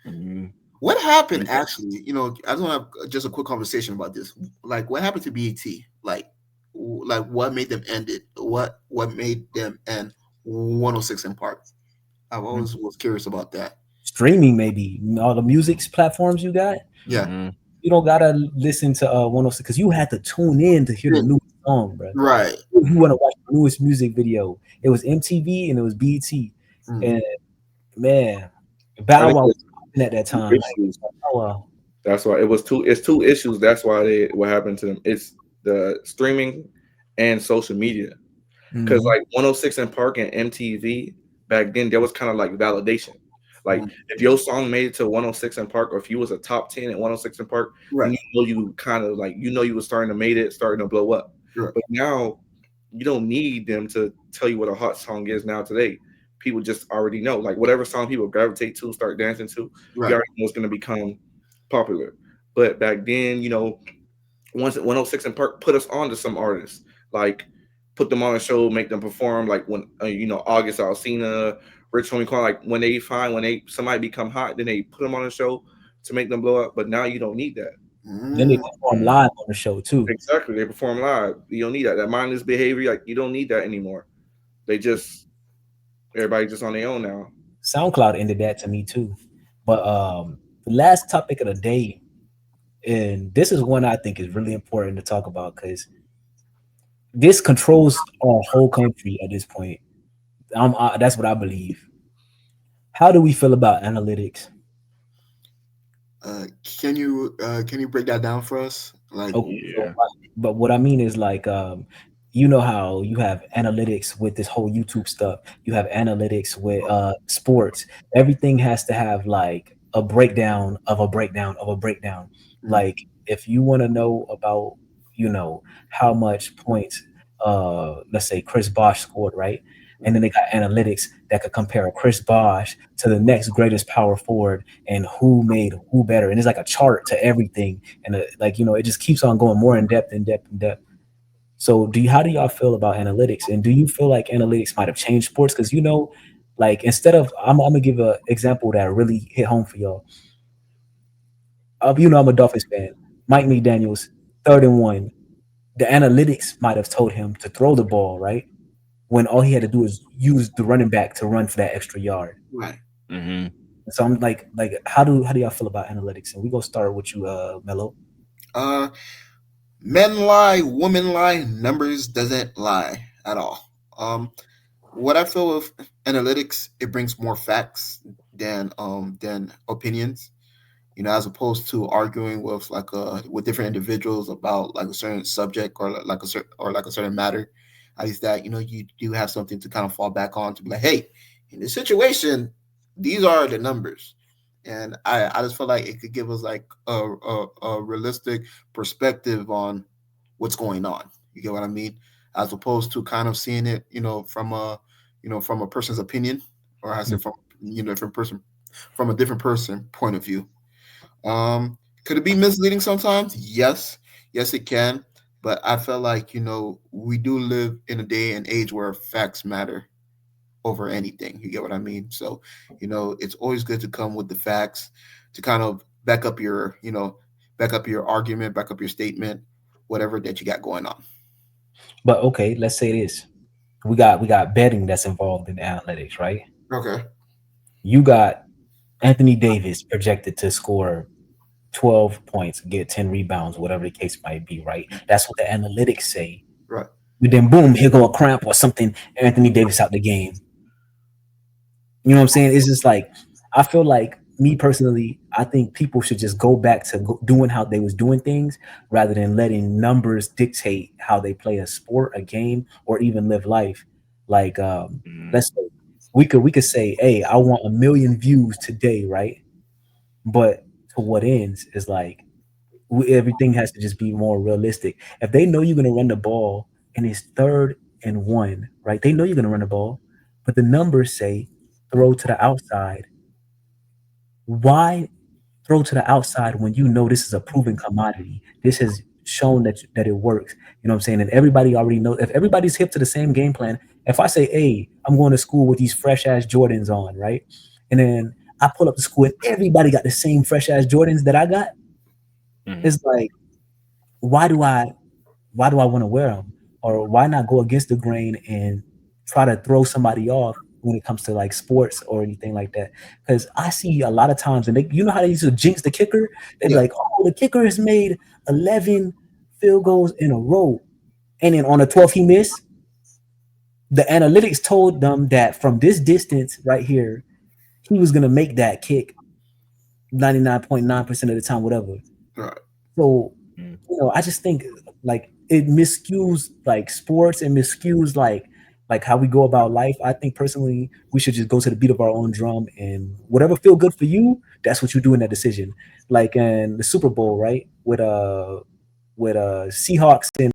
Mhm. What happened actually? You know, I just want to have just a quick conversation about this. Like, what happened to BET? Like what made them end it? What made them end 106 in Park? I've always was curious about that. Streaming, maybe all the music platforms you got. Yeah. Mhm. You don't gotta listen to 106 because you had to tune in to hear the new song, bro. Right. If you want to watch the newest music video, it was MTV and it was BET. And man, Bow Wow was at that time. Issues. Oh wow. That's why it's two issues. That's why what happened to them. It's the streaming and social media. Because like 106 in Park and MTV back then, there was kind of like validation. Like if your song made it to 106 in Park, or if you was a top 10 at 106 in Park, Right. then you know you kind of like you was starting to blow up. Right. But now you don't need them to tell you what a hot song is now today. People just already know. Like whatever song people gravitate to, start dancing to, Right. you already know it's going to become popular. But back then, once 106 and Park put us on to some artists, like put them on a show, make them perform, like when August Alsina, Rich Homie Quan, like when somebody become hot, then they put them on a show to make them blow up. But now you don't need that. Then they perform live on the show too. Exactly, they perform live. You don't need that. That mindless behavior, like you don't need that anymore. Everybody just on their own now. SoundCloud ended that to me too. But the last topic of the day, and this is one I think is really important to talk about because this controls our whole country at this point. That's what I believe. How do we feel about analytics? Can you break that down for us? Like, Okay, Yeah. but what I mean is like, you know how you have analytics with this whole YouTube stuff. You have analytics with sports. Everything has to have like a breakdown of a breakdown of a breakdown. Like if you want to know about, how much points, let's say Chris Bosh scored, right? And then they got analytics that could compare Chris Bosh to the next greatest power forward and who made who better. And it's like a chart to everything. And it just keeps on going more in depth, in depth, in depth. So how do y'all feel about analytics? And do you feel like analytics might have changed sports? Because like instead of I'm gonna give an example that really hit home for y'all. I'm a Dolphins fan. Mike McDaniels, 3rd-and-1. The analytics might have told him to throw the ball, right? When all he had to do is use the running back to run for that extra yard. right. Mm-hmm. So I'm like how do y'all feel about analytics? And we gonna start with you, Mello. Men lie, women lie, numbers doesn't lie at all. What I feel with analytics, it brings more facts than opinions. As opposed to arguing with with different individuals about like a certain subject or like a certain matter. At least that you do have something to kind of fall back on to be like, hey, in this situation, these are the numbers. And I just feel like it could give us like a realistic perspective on what's going on. You get what I mean? As opposed to kind of seeing it, from a person's opinion, or I say from different person from a different person point of view. Could it be misleading sometimes? Yes, it can. But I feel like we do live in a day and age where facts matter over anything. You get what I mean? So, it's always good to come with the facts to kind of back up your argument, back up your statement, whatever that you got going on. But okay, let's say this. We got betting that's involved in analytics, right? Okay. You got Anthony Davis projected to score 12 points, get 10 rebounds, whatever the case might be, right? That's what the analytics say. Right. But then boom, here go a cramp or something, Anthony Davis out the game. You know what I'm saying? It's just like, I feel like, me personally, I think people should just go back to doing how they was doing things rather than letting numbers dictate how they play a sport, a game, or even live life. Like, let's say we could say, hey, I want 1 million views today, right? But to what ends is like everything has to just be more realistic. If they know you're gonna run the ball and it's 3rd-and-1, right? They know you're gonna run the ball, but the numbers say throw to the outside. Why throw to the outside when you know this is a proven commodity? This has shown that it works. You know what I'm saying? And everybody already knows. If everybody's hip to the same game plan, if I say, hey, I'm going to school with these fresh ass Jordans on, right? And then I pull up to school and everybody got the same fresh ass Jordans that I got. It's like, why do I want to wear them? Or why not go against the grain and try to throw somebody off when it comes to like sports or anything like that? Because I see a lot of times, and how they used to jinx the kicker? They're like, oh, the kicker has made 11 field goals in a row. And then on the 12th he missed. The analytics told them that from this distance right here, he was going to make that kick 99.9% of the time, whatever. Right. So, I just think like it miscues like sports and miscues like how we go about life. I think personally we should just go to the beat of our own drum, and whatever feel good for you, that's what you do in that decision. Like in the Super Bowl, right? With Seahawks and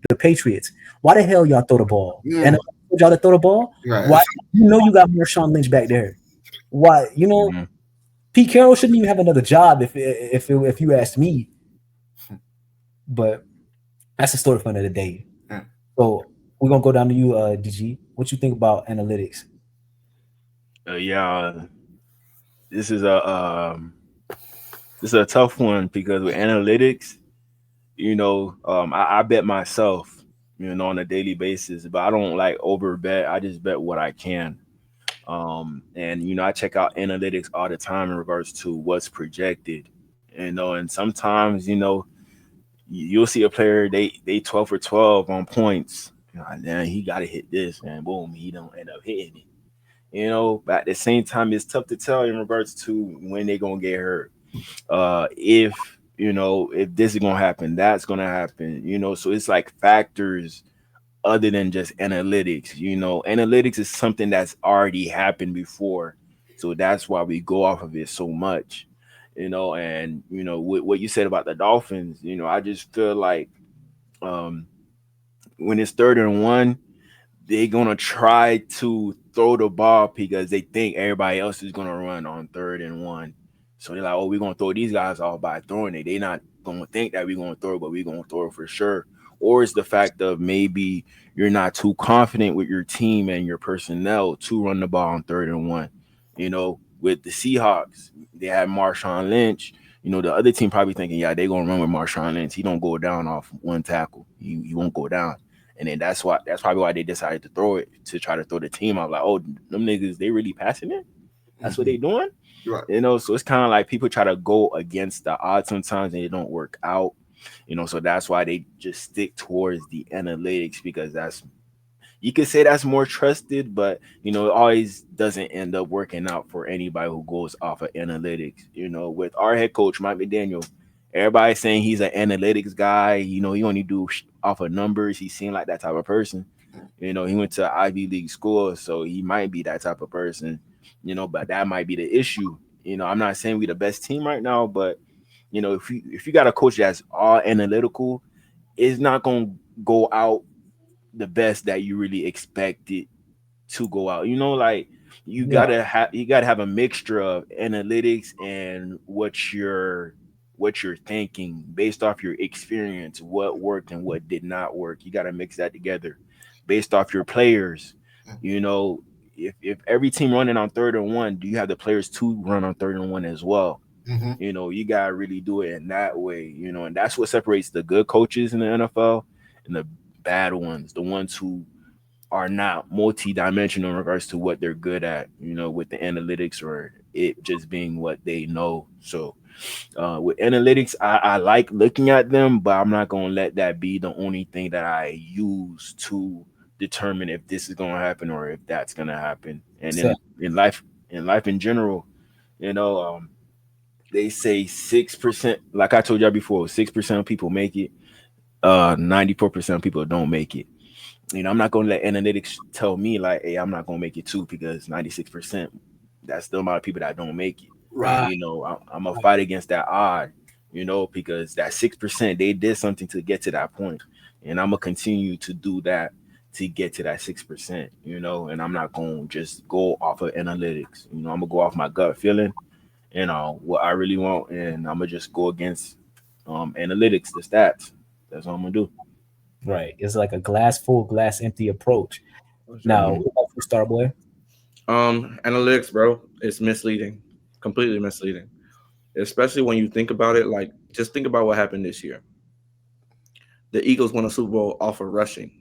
the Patriots. Why the hell y'all throw the ball? Yeah. And I told y'all to throw the ball. Right. Why? You got Marshawn Lynch back there. Why? Pete Carroll shouldn't even have another job if you ask me. But that's the story for another day. Yeah. So we're gonna go down to you, DG. What you think about analytics? Yeah, this is a tough one because with analytics, I bet myself, on a daily basis, but I don't like over bet. I just bet what I can. And I check out analytics all the time in regards to what's projected. And sometimes, you'll see a player they 12 for 12 on points. Then he got to hit this, and boom, he don't end up hitting it. But at the same time, it's tough to tell in regards to when they're gonna get hurt. If this is gonna happen, that's gonna happen. So it's like factors other than just analytics. Analytics is something that's already happened before, so that's why we go off of it so much. And what you said about the Dolphins, I just feel like um, when it's 3rd and 1, they're gonna try to throw the ball because they think everybody else is gonna run on 3rd and 1. So they're like, oh, we're gonna throw these guys off by throwing it. They're not gonna think that we're gonna throw it, but we're gonna throw it for sure. Or it's the fact of maybe you're not too confident with your team and your personnel to run the ball on 3rd and 1. With the Seahawks, they had Marshawn Lynch. The other team probably thinking, yeah, they're gonna run with Marshawn Lynch. He don't go down off one tackle. He won't go down. And then that's probably why they decided to throw it, to try to throw the team out. Like, oh, them niggas, they really passing it? That's what they doing? Right. So it's kind of like people try to go against the odds sometimes and it don't work out. So that's why they just stick towards the analytics, because you could say that's more trusted, but it always doesn't end up working out for anybody who goes off of analytics. With our head coach, Mike McDaniel, everybody's saying he's an analytics guy. He only do off of numbers. He seemed like that type of person. He went to Ivy League school, so he might be that type of person. But that might be the issue. I'm not saying we the best team right now, but if you got a coach that's all analytical, it's not gonna go out the best that you really expect it to go out. Like you gotta have a mixture of analytics and what you're thinking based off your experience, what worked and what did not work. You gotta mix that together based off your players. If every team running on 3rd and 1, do you have the players to run on 3rd and 1 as well? You gotta really do it in that way, and that's what separates the good coaches in the NFL and the bad ones, the ones who are not multi-dimensional in regards to what they're good at, with the analytics or it just being what they know. So with analytics, I like looking at them, but I'm not gonna let that be the only thing that I use to determine if this is gonna happen or if that's gonna happen. And then in life in general, they say 6%, like I told y'all before, 6% of people make it, 94% of people don't make it. I'm not gonna let analytics tell me like, hey, I'm not gonna make it too, because 96%, that's the amount of people that don't make it. Right. I'm gonna fight against that odd, because that 6%, they did something to get to that point, and I'm gonna continue to do that to get to that 6%, and I'm not gonna just go off of analytics. I'm gonna go off my gut feeling, what I really want, and I'm gonna just go against analytics, the stats. That's what I'm gonna do. Right. It's like a glass full, glass empty approach. Now, what about you, Starboy? Analytics, bro, it's misleading, completely misleading, especially when you think about it. Like, just think about what happened this year. The Eagles won a Super Bowl off of rushing.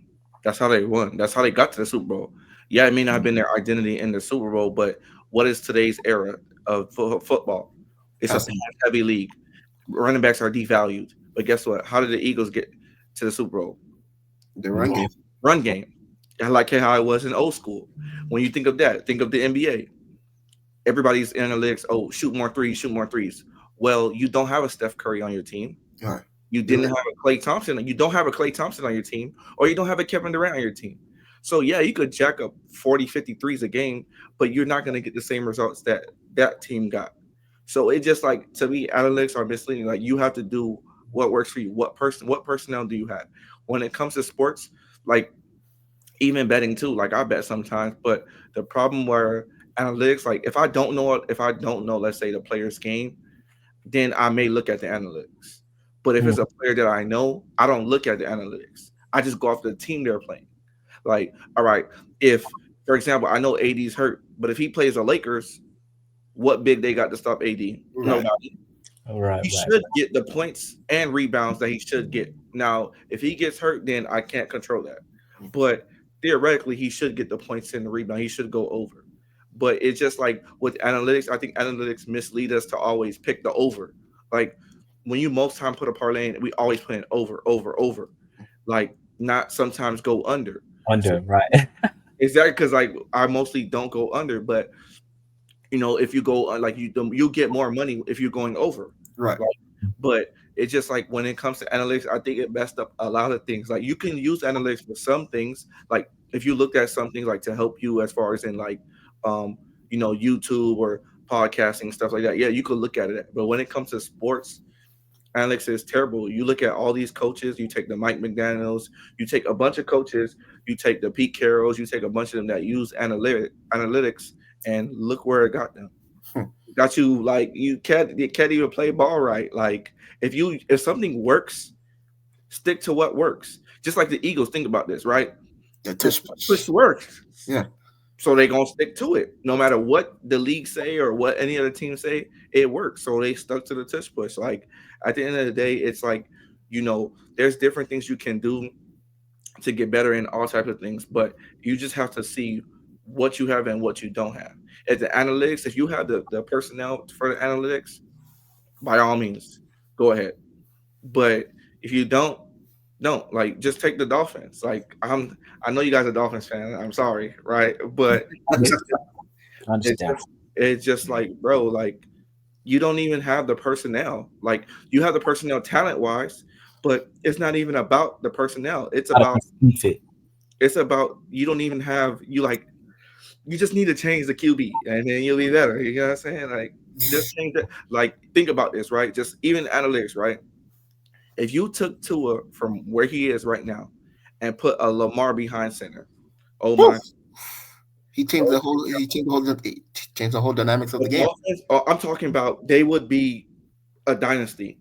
That's how they won. That's how they got to the Super Bowl. Yeah, it may not have been their identity in the Super Bowl, but what is today's era of football? It's a heavy league. Running backs are devalued. But guess what? How did the Eagles get to the Super Bowl? The run game. Run game. I like how it was in old school. When you think of that, think of the NBA. Everybody's analytics. Oh, shoot more threes, shoot more threes. Well, you don't have a Steph Curry on your team. All right. You didn't have a Klay Thompson. You don't have a Klay Thompson on your team, or you don't have a Kevin Durant on your team. So, yeah, you could jack up 40, 50 threes a game, but you're not going to get the same results that team got. So it just, like, to me, analytics are misleading. Like, you have to do what works for you. What personnel do you have? When it comes to sports, like, even betting too, like I bet sometimes, but the problem where analytics. Like if I don't know, let's say the player's game, then I may look at the analytics. But if it's a player that I know, I don't look at the analytics. I just go off the team they're playing. Like, all right, if, for example, I know AD's hurt, but if he plays the Lakers, what big they got to stop AD? Nobody. He should get the points and rebounds that he should get. Now, if he gets hurt, then I can't control that. But theoretically, he should get the points and the rebound. He should go over. But it's just like with analytics, I think analytics mislead us to always pick the over. Like when you most time put a parlay in, we always put in over. Like not sometimes go under. Right. Exactly, because like I mostly don't go under, but if you go like you get more money if you're going over. Right. But it's just like when it comes to analytics, I think it messed up a lot of things. Like you can use analytics for some things. Like if you looked at something like to help you as far as in like YouTube or podcasting, stuff like that. Yeah, you could look at it. But when it comes to sports, analytics is terrible. You look at all these coaches, you take the Mike McDaniels, you take a bunch of coaches, you take the Pete Carrolls, you take a bunch of them that use analytics, and look where it got them. Got you like you can't even play ball right. Like if something works, stick to what works. Just like the Eagles, think about this, right? The tush push works. Yeah. So they're gonna stick to it. No matter what the league say or what any other team say, it works. So they stuck to the tush push. Like at the end of the day, it's like, there's different things you can do to get better in all types of things, but you just have to see what you have and what you don't have. At the analytics, if you have the personnel for the analytics, by all means, go ahead. But if you don't like just take the Dolphins. Like I know you guys are Dolphins fan. I'm sorry, right? But it's just like, bro, like you don't even have the personnel. Like you have the personnel talent wise, but it's not even about the personnel. It's about you don't even have you just need to change the QB and then you'll be better. You know what I'm saying? Like just change that. Like think about this, right? Just even analytics, right? If you took Tua from where he is right now and put a Lamar behind center, oh my! He changed the whole dynamics of the game. I'm talking about they would be a dynasty.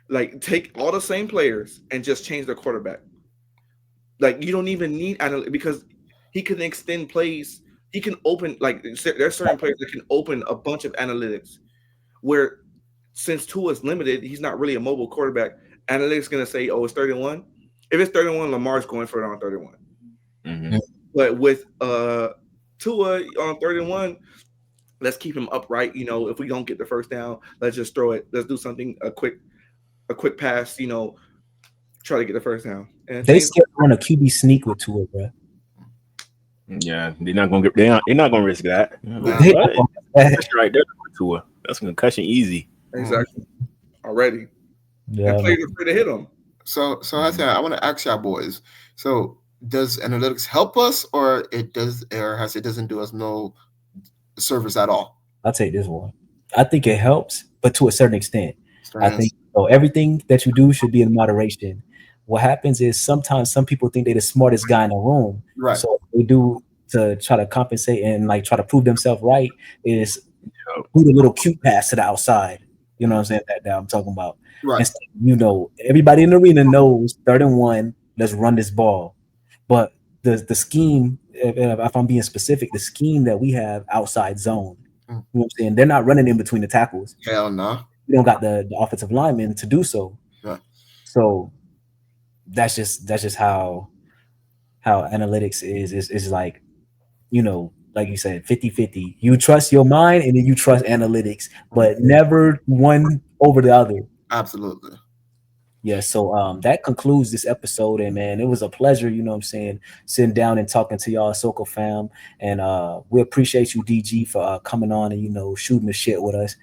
Like take all the same players and just change the quarterback. Like you don't even need analytics because he can extend plays. He can open there's certain players that can open a bunch of analytics where. Since Tua is limited, he's not really a mobile quarterback. Analytics going to say, oh, it's 31. If it's 31, Lamar's going for it on 31. Mm-hmm. But with Tua on 31, let's keep him upright. If we don't get the first down, let's just throw it. Let's do something, a quick pass, try to get the first down. And they still run a QB sneak with Tua, bro. Yeah, they're not gonna risk that. That's right there for Tua. That's a concussion easy. Exactly. Already. Yeah. And players afraid to hit them. So I want to ask y'all boys. So does analytics help us, or it doesn't do us no service at all? I'll take this one. I think it helps, but to a certain extent. I think everything that you do should be in moderation. What happens is sometimes some people think they're the smartest guy in the room. Right. So what they do to try to compensate and try to prove themselves right is do the little cute pass to the outside. You know what I'm saying? That I'm talking about. Right. And, everybody in the arena knows 3rd and 1, let's run this ball. But the scheme, if I'm being specific, the scheme that we have outside zone, you know what I'm saying? They're not running in between the tackles. Hell no. We don't got the offensive linemen to do so. Right. So that's just how analytics is like, like you said, 50-50. You trust your mind and then you trust analytics, but never one over the other. Absolutely. Yeah, so that concludes this episode, and man, it was a pleasure, sitting down and talking to y'all, Soko fam, and we appreciate you, DG, for coming on and shooting the shit with us.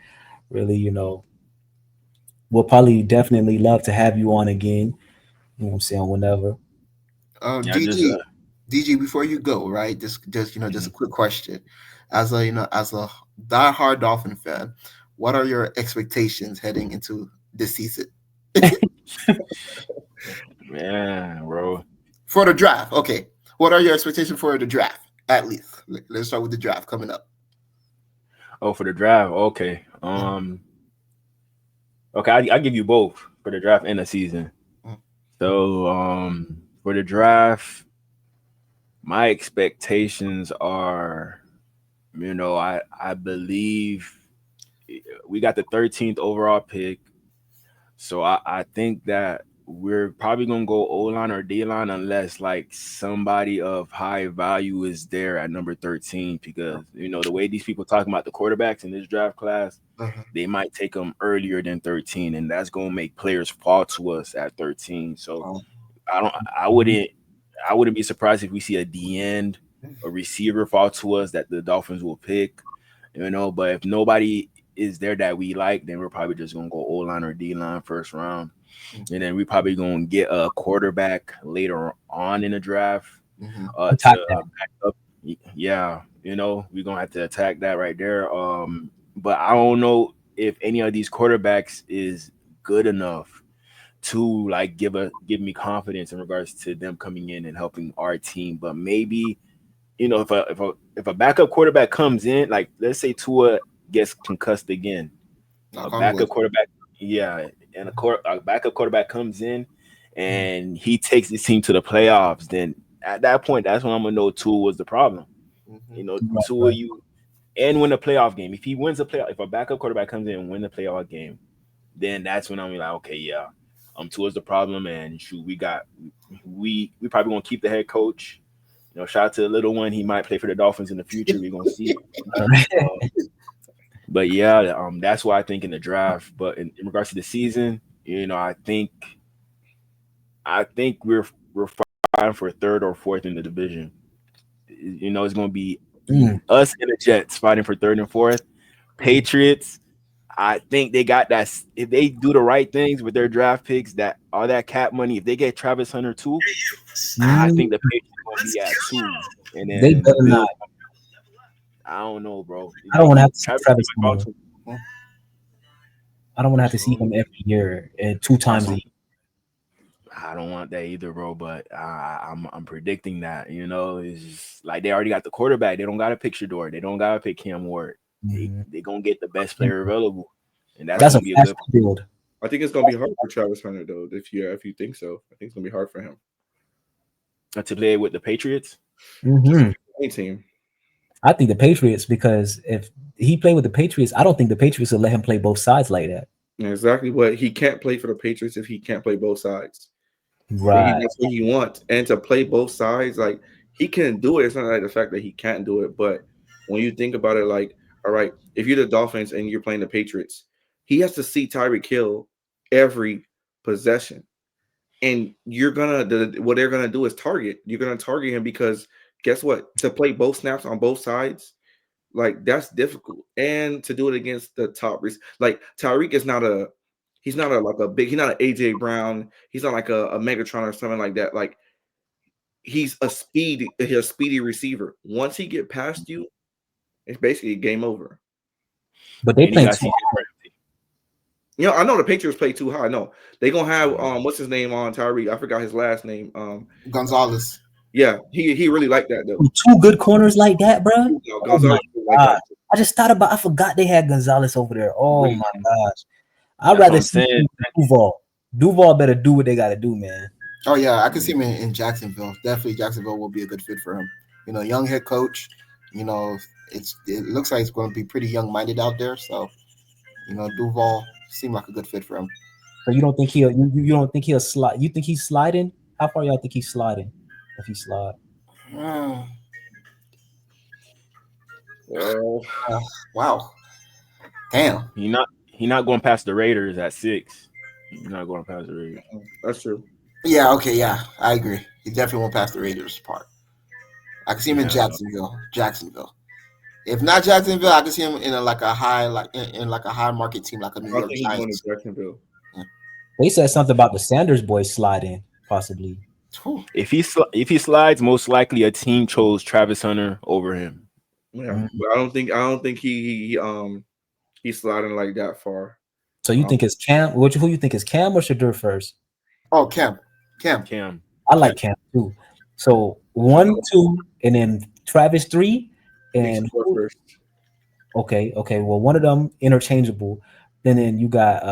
Really, we'll probably definitely love to have you on again. You know what I'm saying? Whenever. DG, before you go, right? Just a quick question. As a diehard Dolphin fan, what are your expectations heading into this season? Man, bro. For the draft, okay. What are your expectations for the draft? At least. Let's start with the draft coming up. Oh, for the draft. Okay. Okay, I give you both for the draft and the season. So, for the draft, my expectations are, I believe we got the 13th overall pick. So I think that we're probably gonna go O-line or D-line unless like somebody of high value is there at number 13, because the way these people talking about the quarterbacks in this draft class, they might take them earlier than 13, and that's gonna make players fall to us at 13. So I wouldn't be surprised if we see a D-end, a receiver fall to us that the Dolphins will pick, but if nobody is there that we like, then we're probably just gonna go O-line or D-line first round. And then we probably gonna get a quarterback later on in the draft. To back up. Yeah, we're gonna have to attack that right there. But I don't know if any of these quarterbacks is good enough to like give me confidence in regards to them coming in and helping our team. But maybe if a backup quarterback comes in, like let's say Tua gets concussed again, a backup quarterback, and a backup quarterback comes in and he takes his team to the playoffs, then at that point, that's when I'm gonna know Tua was the problem. Tua, and win a playoff game. If he wins a playoff, if a backup quarterback comes in and win the playoff game, then that's when I'm like, okay, yeah, Tua's the problem, and shoot, we probably gonna keep the head coach. Shout out to the little one. He might play for the Dolphins in the future. We're gonna see. But yeah, that's what I think in the draft. But in regards to the season, I think we're fighting for third or fourth in the division. It's going to be us and the Jets fighting for third and fourth. Patriots, I think they got that. If they do the right things with their draft picks, that all that cap money, if they get Travis Hunter too, I think the Patriots are going to be at 2. And then they better not. I don't know, bro. I don't want to have to see Travis Hunter. I don't want to have to see him every year and 2 times a year. I don't want that either, bro. But I'm predicting that. It's just like they already got the quarterback. They don't got to pick Shador. They don't got to pick Cam Ward. They gonna get the best player available, and that's gonna be a good build. I think it's gonna be hard for Travis Hunter though. If you think so, I think it's gonna be hard for him to play with the Patriots. Any team. I think the Patriots, because if he played with the Patriots, I don't think the Patriots will let him play both sides like that. Exactly, but he can't play for the Patriots if he can't play both sides. Right. That's what he wants. And to play both sides, like he can do it. It's not like the fact that he can't do it, but when you think about it, like, all right, if you're the Dolphins and you're playing the Patriots, he has to see Tyreek Hill every possession. And what they're gonna do is target. You're gonna target him because guess what? To play both snaps on both sides, like that's difficult. And to do it against the top, like Tyreek is he's not an AJ Brown. He's not like a Megatron or something like that. Like he's a speedy receiver. Once he get past you, it's basically game over. But they play too high. I know the Patriots play too high. No, they gonna have what's his name on Tyreek? I forgot his last name. Gonzalez. Yeah, he really liked that though. 2 good corners like that, bro. Gonzalez I just thought I forgot they had Gonzalez over there. Oh my gosh. I'd rather see Duval. Duval better do what they got to do, man. Oh yeah, I can see him in Jacksonville. Definitely, Jacksonville will be a good fit for him. Young head coach. It looks like it's going to be pretty young-minded out there. So, Duval seemed like a good fit for him. So you don't think you don't think he'll slide? You think he's sliding? How far y'all think he's sliding? If he slide? Wow. Damn. He not going past the Raiders at 6. He's not going past the Raiders. That's true. Yeah. Okay. Yeah, I agree. He definitely won't pass the Raiders part. I can see him in Jacksonville. If not Jacksonville, I can see him in a high market team like a New York Giants. Jacksonville. Yeah. They said something about the Sanders boys sliding possibly. If he slides, most likely a team chose Travis Hunter over him. Yeah, but I don't think he's sliding like that far. So you think it's Cam? Who you think is Cam or Shador first? Oh, Cam. I like Cam too. So 1, 2, and then Travis 3, He and should go first. okay. Well, one of them interchangeable. And then you got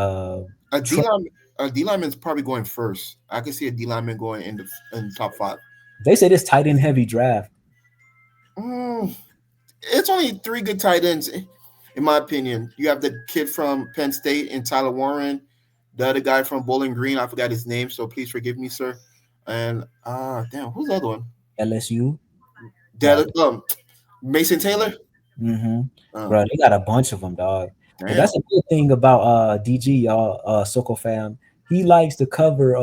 A D lineman's probably going first. I could see a D lineman going in the top 5. they say this tight end heavy draft. It's only 3 good tight ends, in my opinion. You have the kid from Penn State and Tyler Warren, the other guy from Bowling Green. I forgot his name, so please forgive me, sir. And who's the other one? LSU. Mason Taylor. Bro, they got a bunch of them, dog. But that's a good thing about DG, y'all, Soko fam. He likes to cover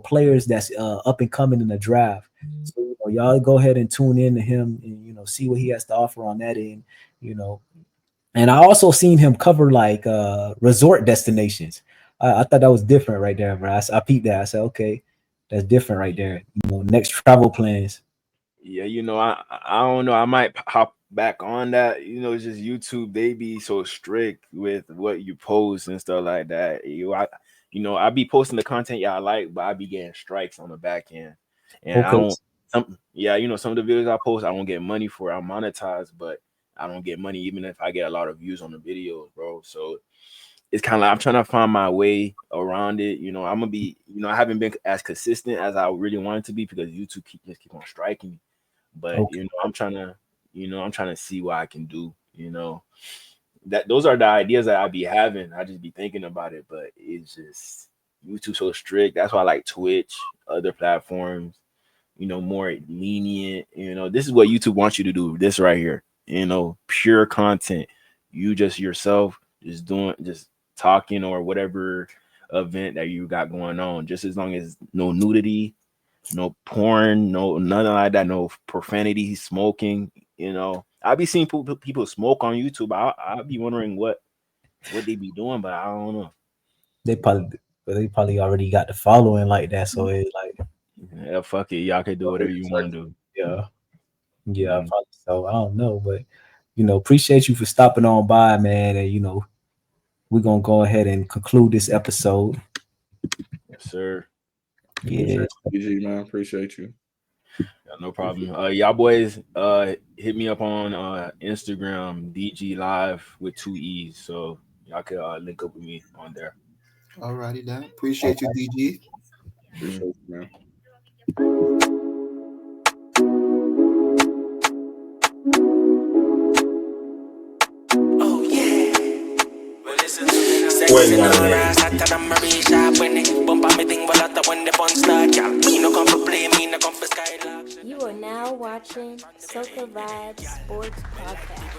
players that's up and coming in the draft. So y'all go ahead and tune in to him and see what he has to offer on that end. And I also seen him cover like resort destinations. I thought that was different right there, bro. I peeped that. I said, okay, that's different right there. Next travel plans. Yeah, I don't know. I might hop back on that. It's just YouTube. They be so strict with what you post and stuff like that. I be posting the content y'all like, but I be getting strikes on the back end. And I don't. Some of the videos I post, I don't get money for. I'm monetized, but I don't get money even if I get a lot of views on the videos, bro. So it's kind of like I'm trying to find my way around it. I'm gonna be, I haven't been as consistent as I really wanted to be because YouTube keep on striking me. But I'm trying to see what I can do. That those are the ideas that I be having. I just be thinking about it, but it's just YouTube so strict. That's why I like Twitch, other platforms. More lenient. This is what YouTube wants you to do. This right here. Pure content. You just yourself, just talking or whatever event that you got going on. Just as long as no nudity, no porn, no nothing like that, no profanity, smoking. I be seeing people smoke on YouTube. I'll be wondering what they be doing, but I don't know. They probably already got the following like that, so it's like, yeah, fuck it, y'all can do whatever you want to do. Yeah, probably so. I don't know, but appreciate you for stopping on by, man, and we're gonna go ahead and conclude this episode. Yes, sir. Yeah, DG, man, appreciate you. Yeah, no problem. Y'all boys, hit me up on Instagram, DG Live with 2 E's, so y'all can link up with me on there. Alrighty then. Appreciate you, DG. Appreciate you, man. Oh yeah. Well, listen. Sexy no rise, hotter than Marie Sharp when it bump on me thing, well, out when the fun start, y'all. Me no come for play, me no come for skylark. You are now watching Soca Vibes Sports Podcast.